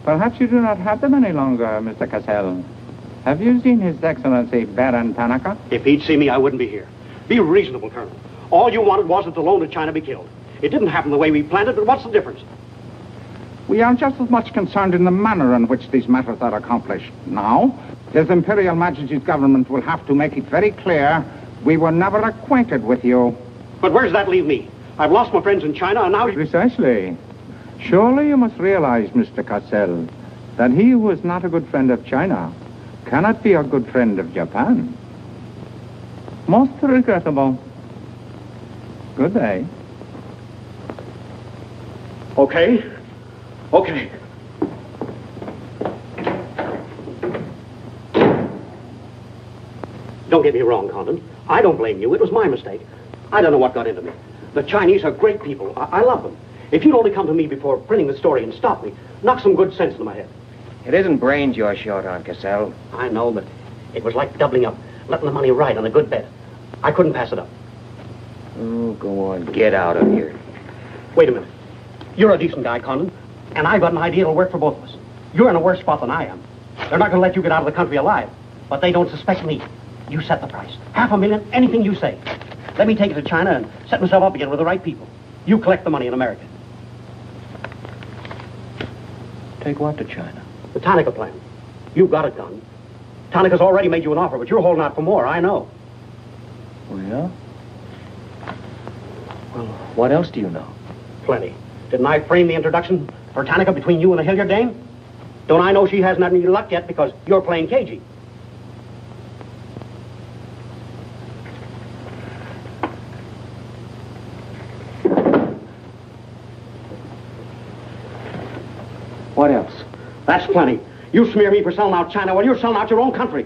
Perhaps you do not have them any longer, Mr. Cassell. Have you seen His Excellency Baron Tanaka? If he'd see me, I wouldn't be here. Be reasonable, Colonel. All you wanted was that the loan to China be killed. It didn't happen the way we planned it, but what's the difference? We are just as much concerned in the manner in which these matters are accomplished. Now, His Imperial Majesty's government will have to make it very clear we were never acquainted with you. But where does that leave me? I've lost my friends in China, and now... Precisely. Surely you must realize, Mr. Cassell, that he who is not a good friend of China cannot be a good friend of Japan. Most regrettable. Good day. Okay. Okay. Don't get me wrong, Condon. I don't blame you. It was my mistake. I don't know what got into me. The Chinese are great people. I love them. If you'd only come to me before printing the story and stop me, knock some good sense into my head. It isn't brains you're short on, Cassell. I know, but it was like doubling up, letting the money ride on a good bet. I couldn't pass it up. Oh, go on. Get out of here. Wait a minute. You're a decent guy, Condon, and I've got an idea that'll work for both of us. You're in a worse spot than I am. They're not going to let you get out of the country alive, but they don't suspect me. You set the price. $500,000, anything you say. Let me take it to China and set myself up again with the right people. You collect the money in America. Take what to China? The Tanaka plan. You've got it done. Tanaka's already made you an offer, but you're holding out for more, I know. Oh, yeah? Well, what else do you know? Plenty. Didn't I frame the introduction for Tanaka between you and the Hilliard dame? Don't I know she hasn't had any luck yet because you're playing cagey? What else? That's plenty. You smear me for selling out China while you're selling out your own country.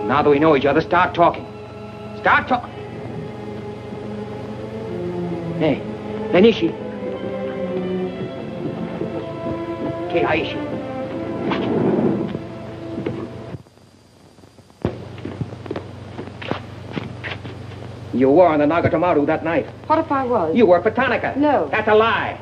Now that we know each other, start talking. Start talking. Hey, Benishi. Keihashi. You were on the Nagatomaru that night. What if I was? You worked for Tanaka. No. That's a lie.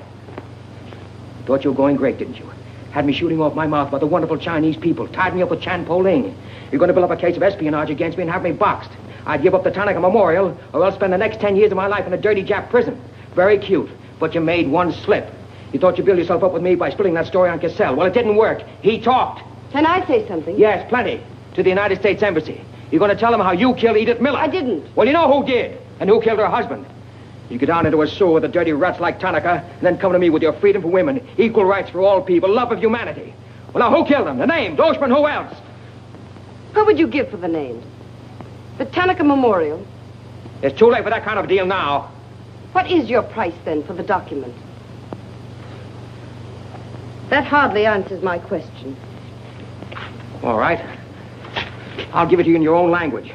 Thought you were going great, didn't you? Had me shooting off my mouth about the wonderful Chinese people. Tied me up with Chan Po-Ling. You're going to build up a case of espionage against me and have me boxed. I'd give up the Tanaka Memorial, or else spend the next 10 years of my life in a dirty Jap prison. Very cute, but you made one slip. You thought you'd build yourself up with me by spilling that story on Cassell. Well, it didn't work. He talked. Can I say something? Yes, plenty. To the United States Embassy. You're going to tell them how you killed Edith Miller. I didn't. Well, you know who did, and who killed her husband. You get down into a sewer with the dirty rats like Tanaka, and then come to me with your freedom for women, equal rights for all people, love of humanity. Well, now, who killed them? The names, Oshman, who else? What would you give for the names? The Tanaka Memorial? It's too late for that kind of deal now. What is your price, then, for the document? That hardly answers my question. All right. I'll give it to you in your own language.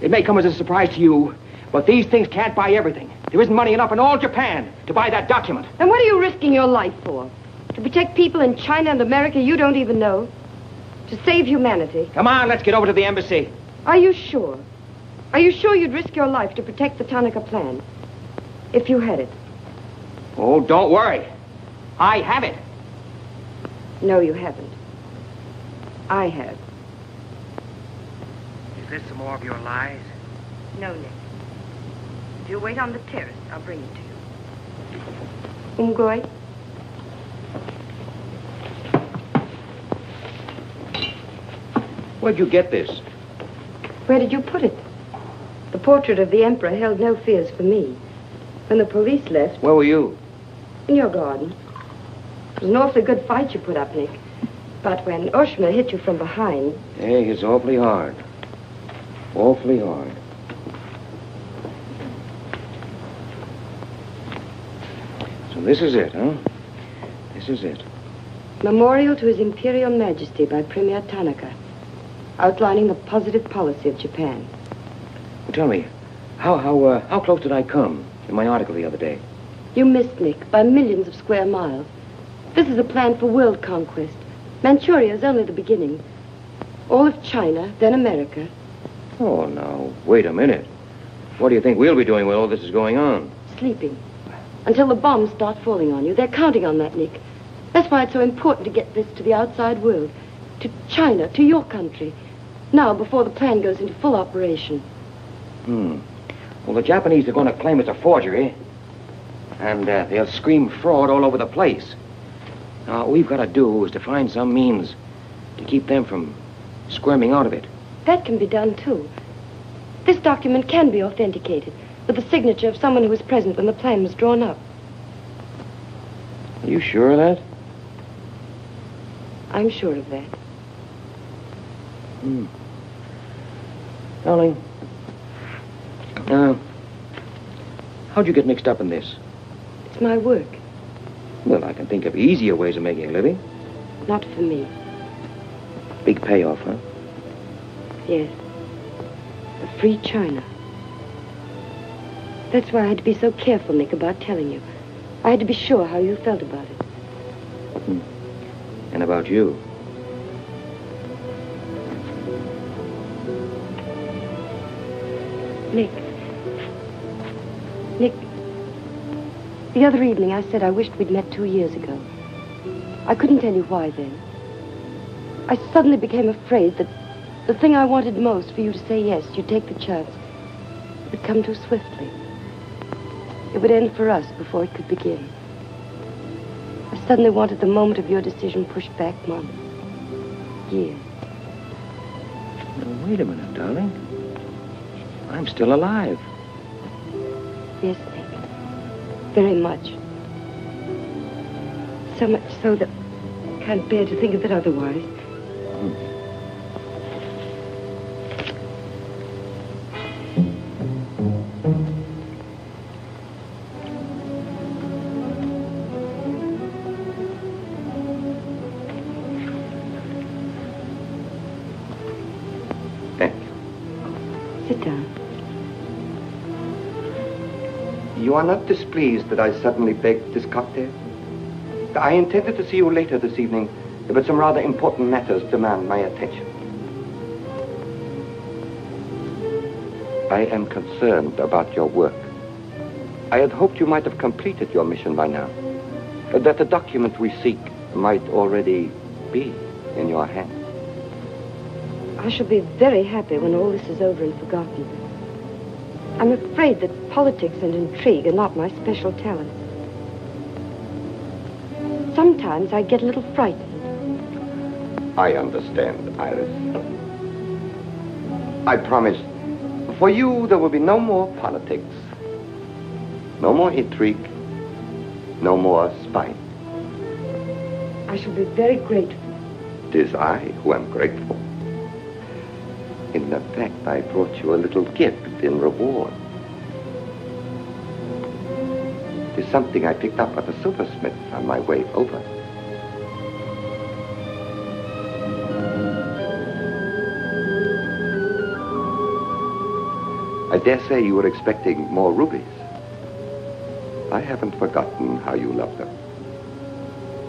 It may come as a surprise to you, but these things can't buy everything. There isn't money enough in all Japan to buy that document. And what are you risking your life for? To protect people in China and America you don't even know? To save humanity? Come on, let's get over to the embassy. Are you sure? Are you sure you'd risk your life to protect the Tanaka plan? If you had it? Oh, don't worry. I have it. No, you haven't. I have. Is this some more of your lies? No, Nick. If you wait on the terrace, I'll bring it to you. Umgoy? Where'd you get this? Where did you put it? The portrait of the Emperor held no fears for me. When the police left... Where were you? In your garden. It was an awfully good fight you put up, Nick. But when Oshma hit you from behind... Hey, it's awfully hard. Awfully hard. So this is it, huh? This is it. Memorial to His Imperial Majesty by Premier Tanaka, outlining the positive policy of Japan. Tell me, how close did I come in my article the other day? You missed, Nick, by millions of square miles. This is a plan for world conquest. Manchuria is only the beginning. All of China, then America. Oh, now, wait a minute. What do you think we'll be doing while all this is going on? Sleeping. Until the bombs start falling on you. They're counting on that, Nick. That's why it's so important to get this to the outside world. To China, to your country. Now, before the plan goes into full operation. Well, the Japanese are going to claim it's a forgery. And they'll scream fraud all over the place. Now, all we've got to do is to find some means to keep them from squirming out of it. That can be done, too. This document can be authenticated with the signature of someone who was present when the plan was drawn up. Are you sure of that? I'm sure of that. Darling, how'd you get mixed up in this? It's my work. Well, I can think of easier ways of making a living. Not for me. Big payoff, huh? Yes. A free China. That's why I had to be so careful, Nick, about telling you. I had to be sure how you felt about it. And about you. Nick. Nick, the other evening I said I wished we'd met 2 years ago. I couldn't tell you why then. I suddenly became afraid that the thing I wanted most for you to say yes, you'd take the chance, would come too swiftly. It would end for us before it could begin. I suddenly wanted the moment of your decision pushed back months, years. Now, wait a minute, darling. I'm still alive. Yes, Nick. Very much. So much so that I can't bear to think of it otherwise. Sit down. You are not displeased that I suddenly begged this cocktail? I intended to see you later this evening, but some rather important matters demand my attention. I am concerned about your work. I had hoped you might have completed your mission by now, that the document we seek might already be in your hands. I shall be very happy when all this is over and forgotten. I'm afraid that politics and intrigue are not my special talents. Sometimes I get a little frightened. I understand, Iris. I promise, for you there will be no more politics, no more intrigue, no more spying. I shall be very grateful. It is I who am grateful. In fact, I brought you a little gift in reward. It is something I picked up at the silversmith on my way over. I dare say you were expecting more rubies. I haven't forgotten how you love them.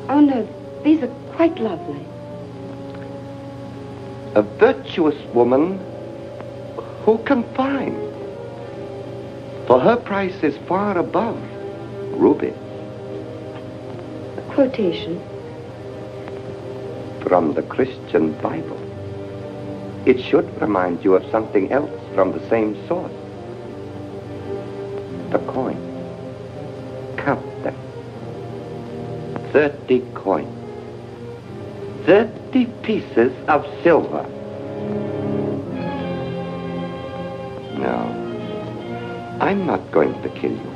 Oh, no, these are quite lovely. A virtuous woman who can find. For her price is far above rubies. A quotation. From the Christian Bible. It should remind you of something else from the same source. The coin. Count them. 30 coins. 30 pieces of silver. No, I'm not going to kill you.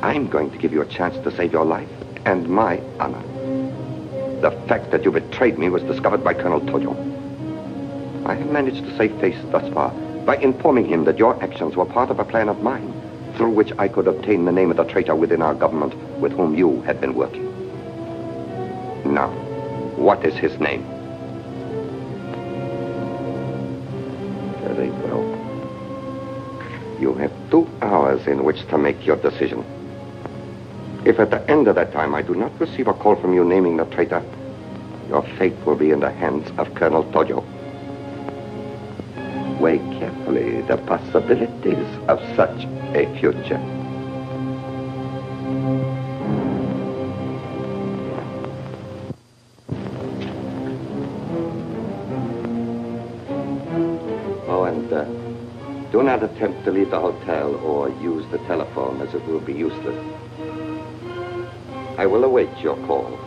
I'm going to give you a chance to save your life and my honor. The fact that you betrayed me was discovered by Colonel Tojo. I have managed to save face thus far by informing him that your actions were part of a plan of mine through which I could obtain the name of the traitor within our government with whom you had been working. Now, what is his name? Very well. You have 2 hours in which to make your decision. If at the end of that time I do not receive a call from you naming the traitor, your fate will be in the hands of Colonel Tojo. Weigh carefully the possibilities of such a future. Oh, and do not attempt to leave the hotel or use the telephone, as it will be useless. I will await your call.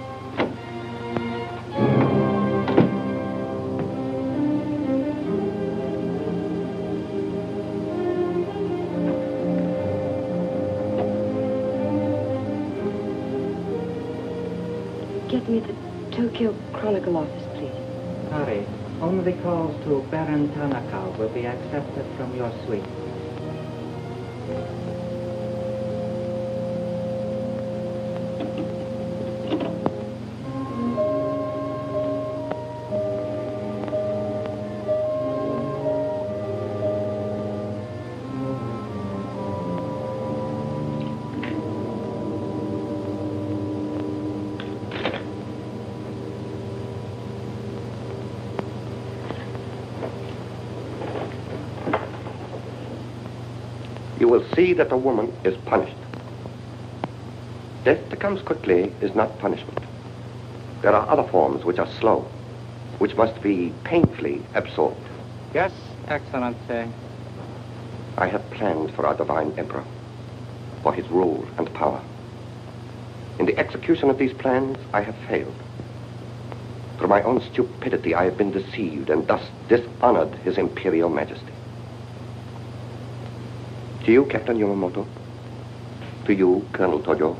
Get me the Tokyo Chronicle office, please. Sorry, only calls to Baron Tanaka will be accepted from your suite. You will see that the woman is punished. Death that comes quickly is not punishment. There are other forms which are slow, which must be painfully absorbed. Yes, Excellency. I have planned for our divine emperor, for his rule and power. In the execution of these plans, I have failed. Through my own stupidity, I have been deceived and thus dishonored his imperial majesty. To you, Captain Yamamoto, to you, Colonel Tojo,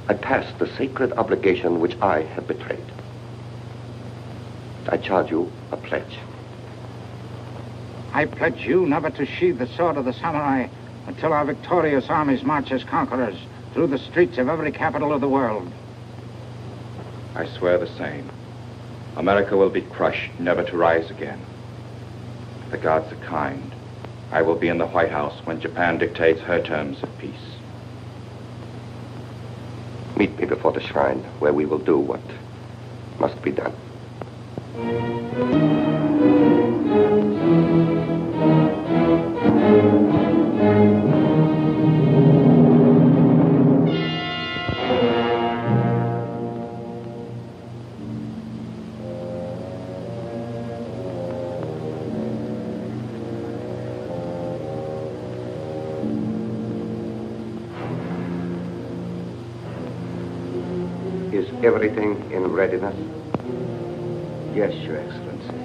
I pass the sacred obligation which I have betrayed. I charge you a pledge. I pledge you never to sheathe the sword of the samurai until our victorious armies march as conquerors through the streets of every capital of the world. I swear the same. America will be crushed, never to rise again. The gods are kind. I will be in the White House when Japan dictates her terms of peace. Meet me before the shrine, where we will do what must be done. Is everything in readiness? Yes, Your Excellency.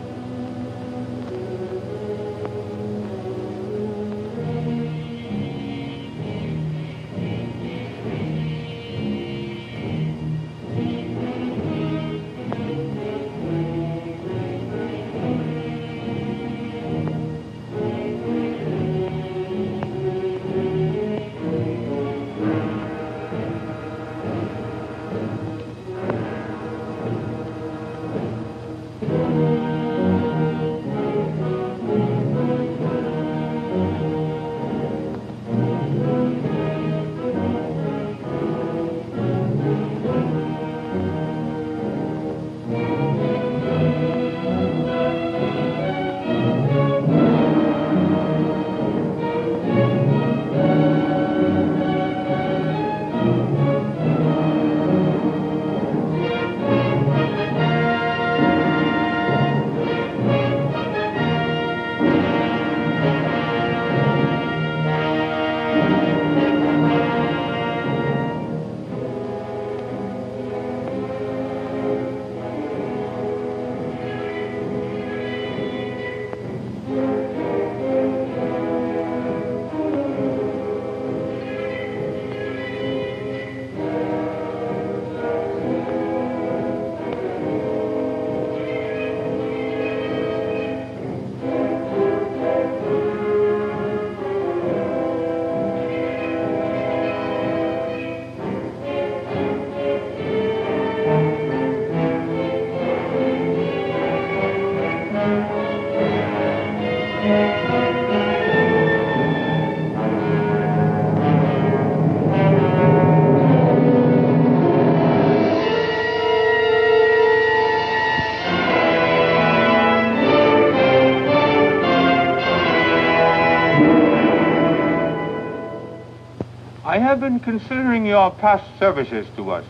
have been considering your past services to us.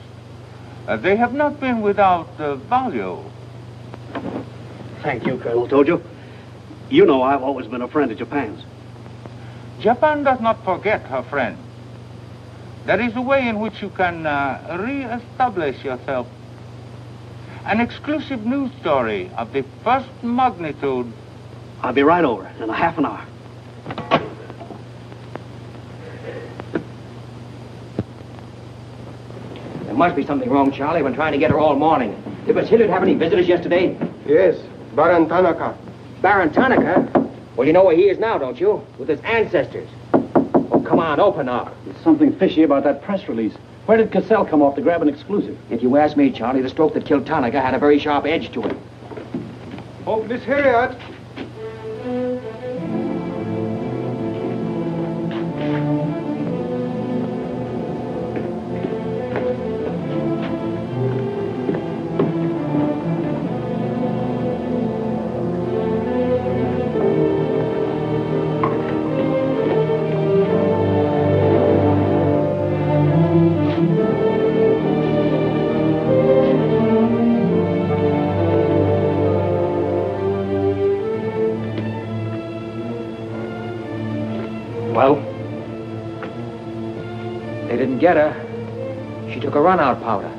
They have not been without value. Thank you, Colonel Tojo. You know I've always been a friend of Japan's. Japan does not forget her friend. There is a way in which you can re-establish yourself. An exclusive news story of the first magnitude. I'll be right over in a half an hour. There must be something wrong, Charlie. I've been trying to get her all morning. Did Miss Hilliard have any visitors yesterday? Yes, Baron Tanaka. Baron Tanaka? Well, you know where he is now, don't you? With his ancestors. Oh, come on, open up. There's something fishy about that press release. Where did Cassell come off to grab an exclusive? If you ask me, Charlie, the stroke that killed Tanaka had a very sharp edge to it. Oh, Miss Hilliard. Well, they didn't get her. She took a run-out powder.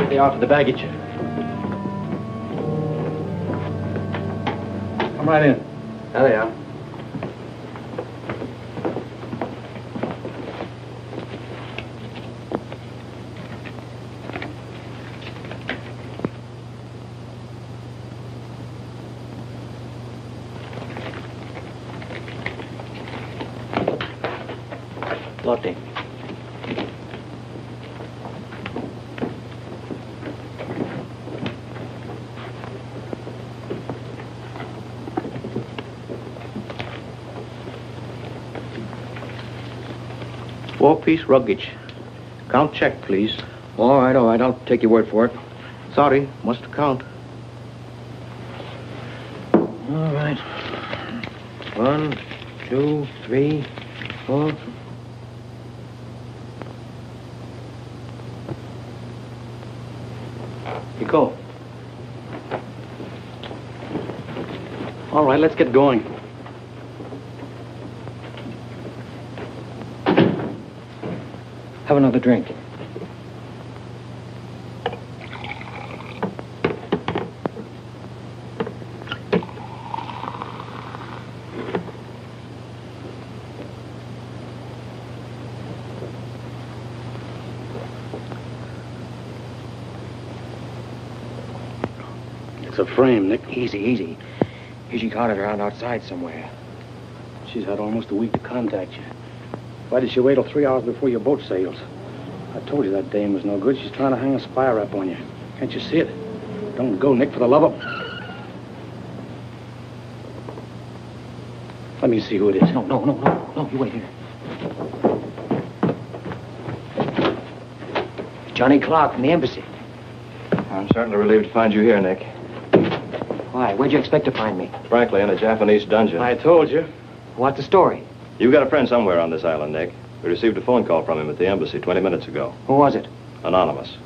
They are for the baggage. Come right in. There they are. Lotte. Four-piece luggage. Count check, please. All right, I'll take your word for it. Sorry, must count. All right. 1, 2, 3, 4. You go. All right, let's get going. Have another drink. It's a frame, Nick. Easy, easy. She caught it around outside somewhere. She's had almost a week to contact you. Why did she wait till 3 hours before your boat sails? I told you that dame was no good. She's trying to hang a spy rap on you. Can't you see it? Don't go, Nick, for the love of... Let me see who it is. No, you wait here. Johnny Clark from the embassy. I'm certainly relieved to find you here, Nick. Why? Where'd you expect to find me? Frankly, in a Japanese dungeon. I told you. What's the story? You've got a friend somewhere on this island, Nick. We received a phone call from him at the embassy 20 minutes ago. Who was it? Anonymous.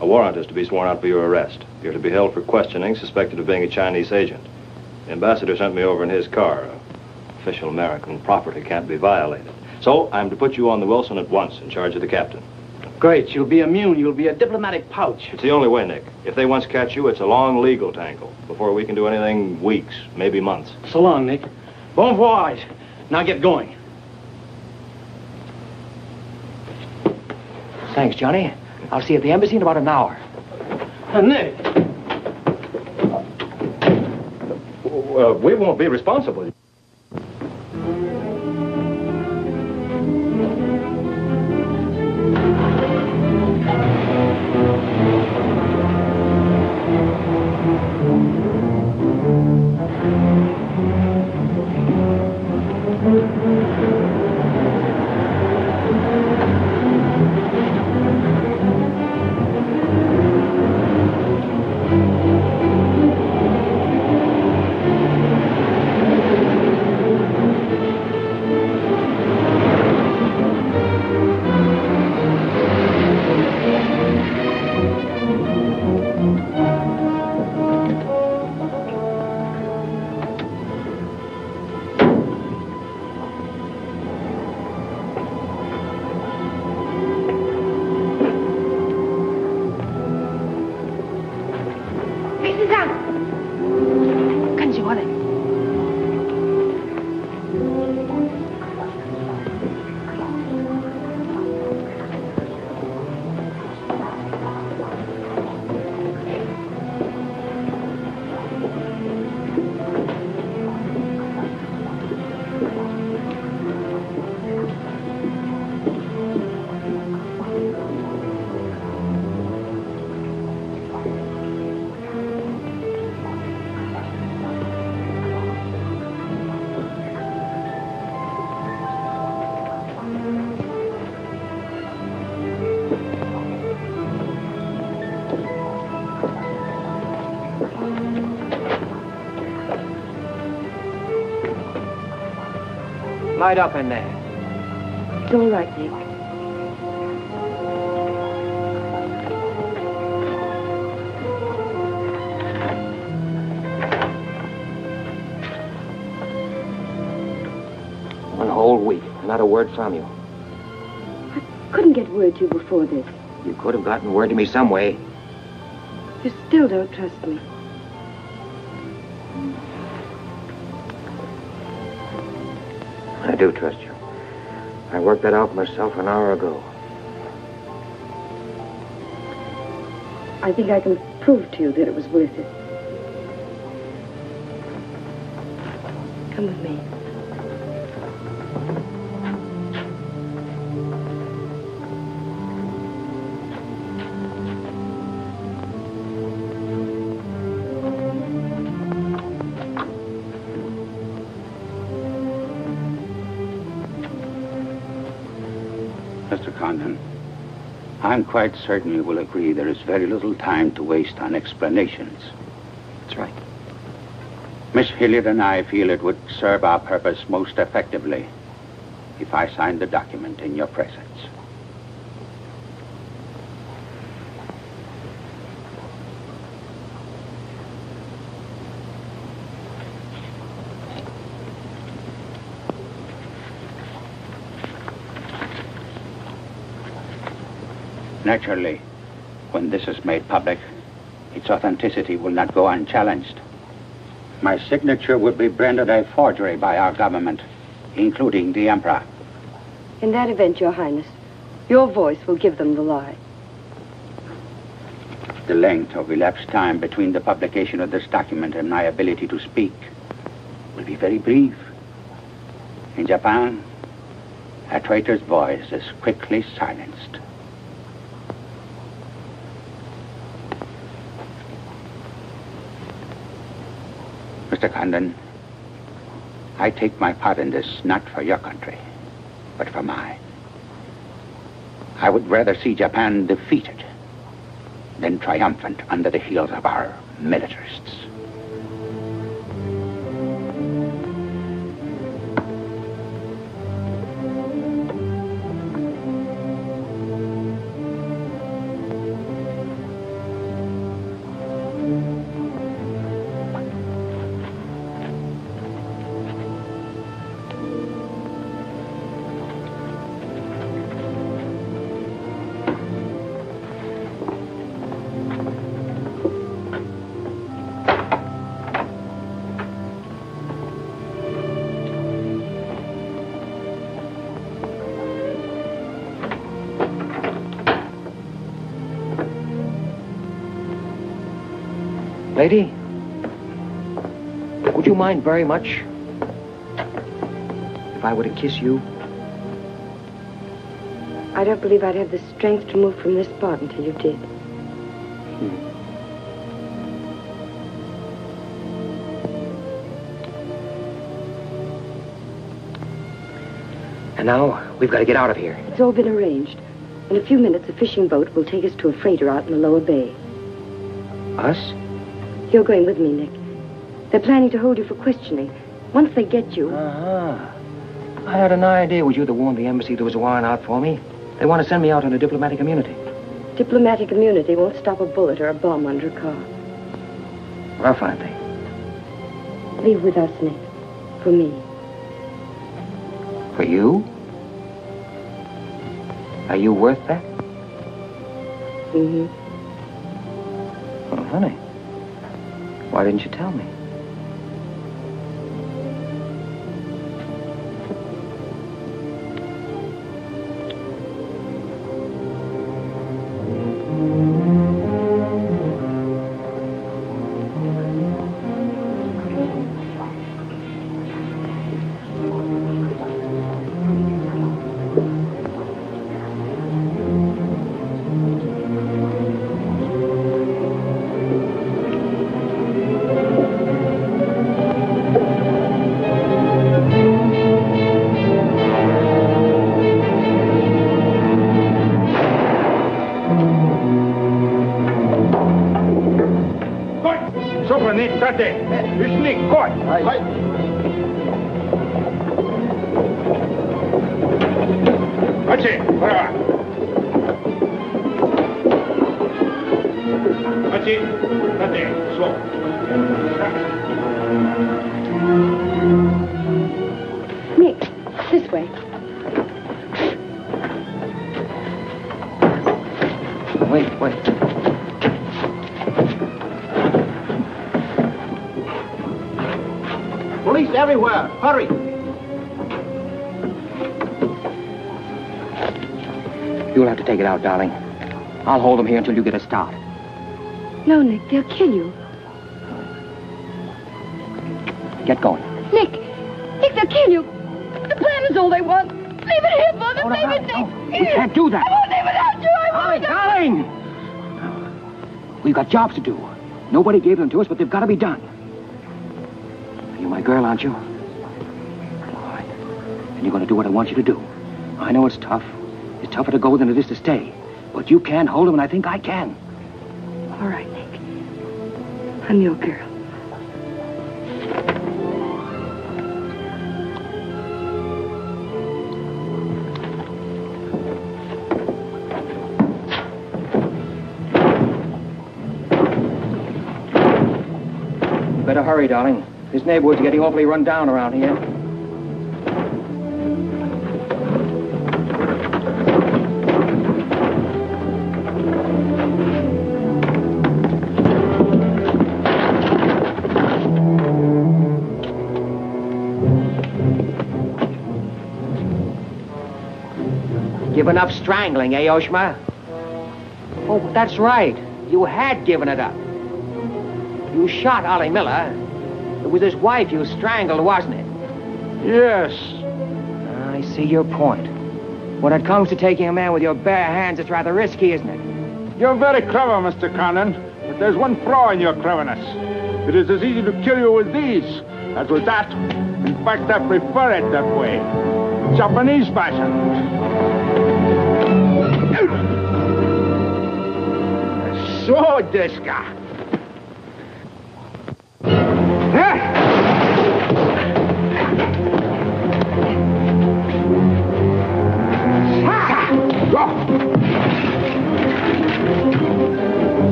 A warrant is to be sworn out for your arrest. You're to be held for questioning, suspected of being a Chinese agent. The ambassador sent me over in his car. Official American property can't be violated. So I'm to put you on the Wilson at once in charge of the captain. Great. You'll be immune. You'll be a diplomatic pouch. It's the only way, Nick. If they once catch you, it's a long legal tangle. Before we can do anything, weeks, maybe months. So long, Nick. Bon voyage. Now get going. Thanks, Johnny. I'll see you at the embassy in about an hour. Nick. We won't be responsible. tied up in there. It's all right, Nick. One whole week, not a word from you. Couldn't get word to you before this. You could have gotten word to me some way. You still don't trust me. I do trust you. I worked that out myself an hour ago. I think I can prove to you that it was worth it. Come with me. Mr. Condon, I'm quite certain you will agree there is very little time to waste on explanations. That's right. Miss Hilliard and I feel it would serve our purpose most effectively if I signed the document in your presence. Naturally, when this is made public, its authenticity will not go unchallenged. My signature would be branded a forgery by our government, including the Emperor. In that event, Your Highness, your voice will give them the lie. The length of elapsed time between the publication of this document and my ability to speak will be very brief. In Japan, a traitor's voice is quickly silenced. Mr. Condon, I take my part in this not for your country, but for mine. I would rather see Japan defeated than triumphant under the heels of our militarists. Lady, would you mind very much if I were to kiss you? I don't believe I'd have the strength to move from this spot until you did. And now, we've got to get out of here. It's all been arranged. In a few minutes, a fishing boat will take us to a freighter out in the lower bay. Us? You're going with me, Nick. They're planning to hold you for questioning. Once they get you... Uh-huh. I had an idea it was you that warned the embassy there was a warrant out for me. They want to send me out on a diplomatic immunity. Diplomatic immunity won't stop a bullet or a bomb under a car. Rough, aren't they? Leave with us, Nick. For me. For you? Are you worth that? Mm-hmm. Well, honey, why didn't you tell me? Hachi, where? Hachi, nothing. Slow. Nick, this way. Wait. Police everywhere. Hurry. You'll have to take it out, darling. I'll hold them here until you get a start. No, Nick, they'll kill you. Get going. Nick, they'll kill you. The plan is all they want. Leave it here, Mother. Leave it, Nick. We can't do that. I won't leave without you. I won't. Darling! We've got jobs to do. Nobody gave them to us, but they've got to be done. You're my girl, aren't you? All right. And you're going to do what I want you to do. I know it's tough. It's tougher to go than it is to stay. But you can hold them, and I think I can. All right, Nick. I'm your girl. Better hurry, darling. This neighborhood's getting awfully run down around here. Given up strangling, eh, Oshma? Oh, that's right. You had given it up. You shot Ollie Miller. It was his wife you strangled, wasn't it? Yes. I see your point. When it comes to taking a man with your bare hands, it's rather risky, isn't it? You're very clever, Mr. Condon, but there's one flaw in your cleverness. It is as easy to kill you with these as with that. In fact, I prefer it that way. Japanese fashion. So, Deska.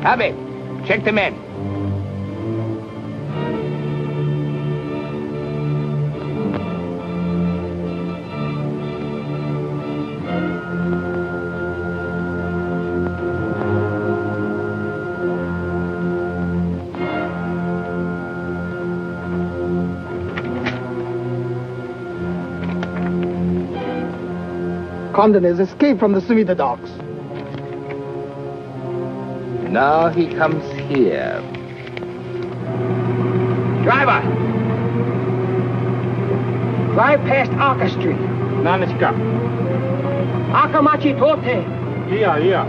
Abe, check the men. Condon has escaped from the Sumida docks. Now he comes here. Driver! Drive past Arca Street. Nanishka. Akamachi Tote. Yeah.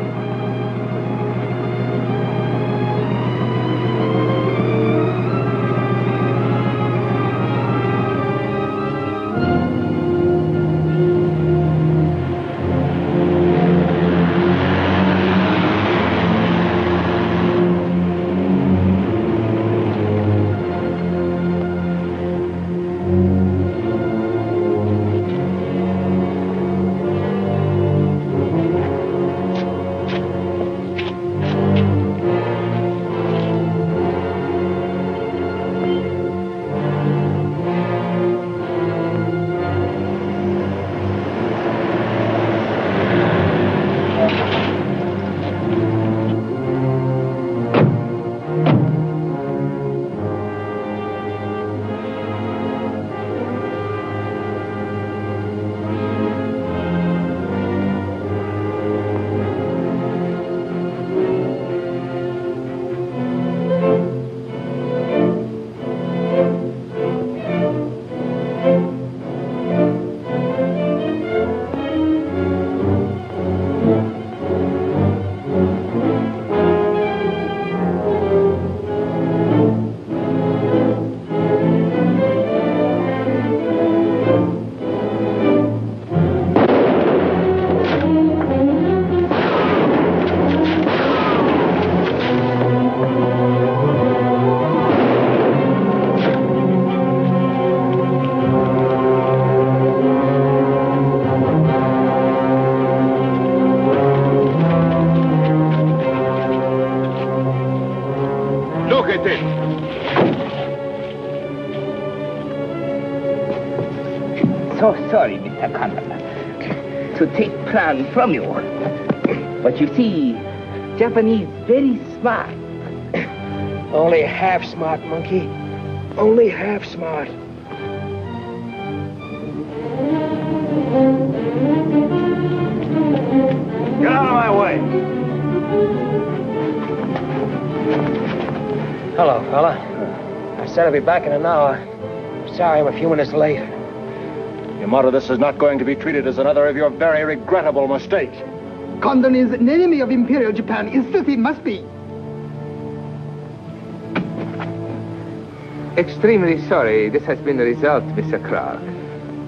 So sorry, Mr. Condon, to take plan from you. But you see, Japanese very smart. Only half smart, monkey. Only half smart. Get out of my way. Hello, fella. I said I'd be back in an hour. Sorry I'm a few minutes late. Yamato, this is not going to be treated as another of your very regrettable mistakes. Condon is an enemy of Imperial Japan. Insist he must be. Extremely sorry this has been the result, Mr. Clark.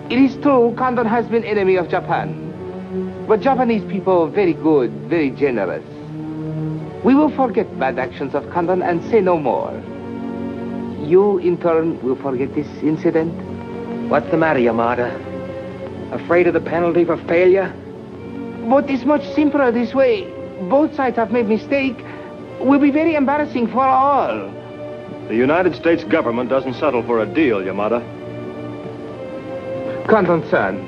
It is true Condon has been enemy of Japan. But Japanese people very good, very generous. We will forget bad actions of Condon and say no more. You, in turn, will forget this incident? What's the matter, Yamada? Afraid of the penalty for failure? But it's much simpler this way. Both sides have made mistake. Will be very embarrassing for all. The United States government doesn't settle for a deal, Yamada. Condon-san,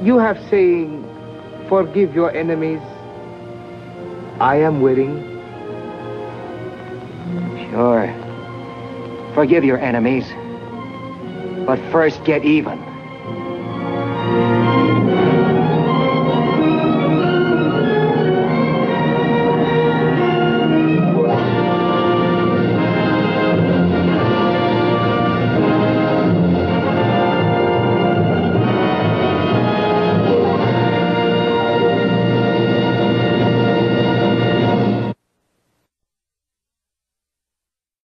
you have saying, forgive your enemies. I am willing. Sure. Forgive your enemies. But first get even.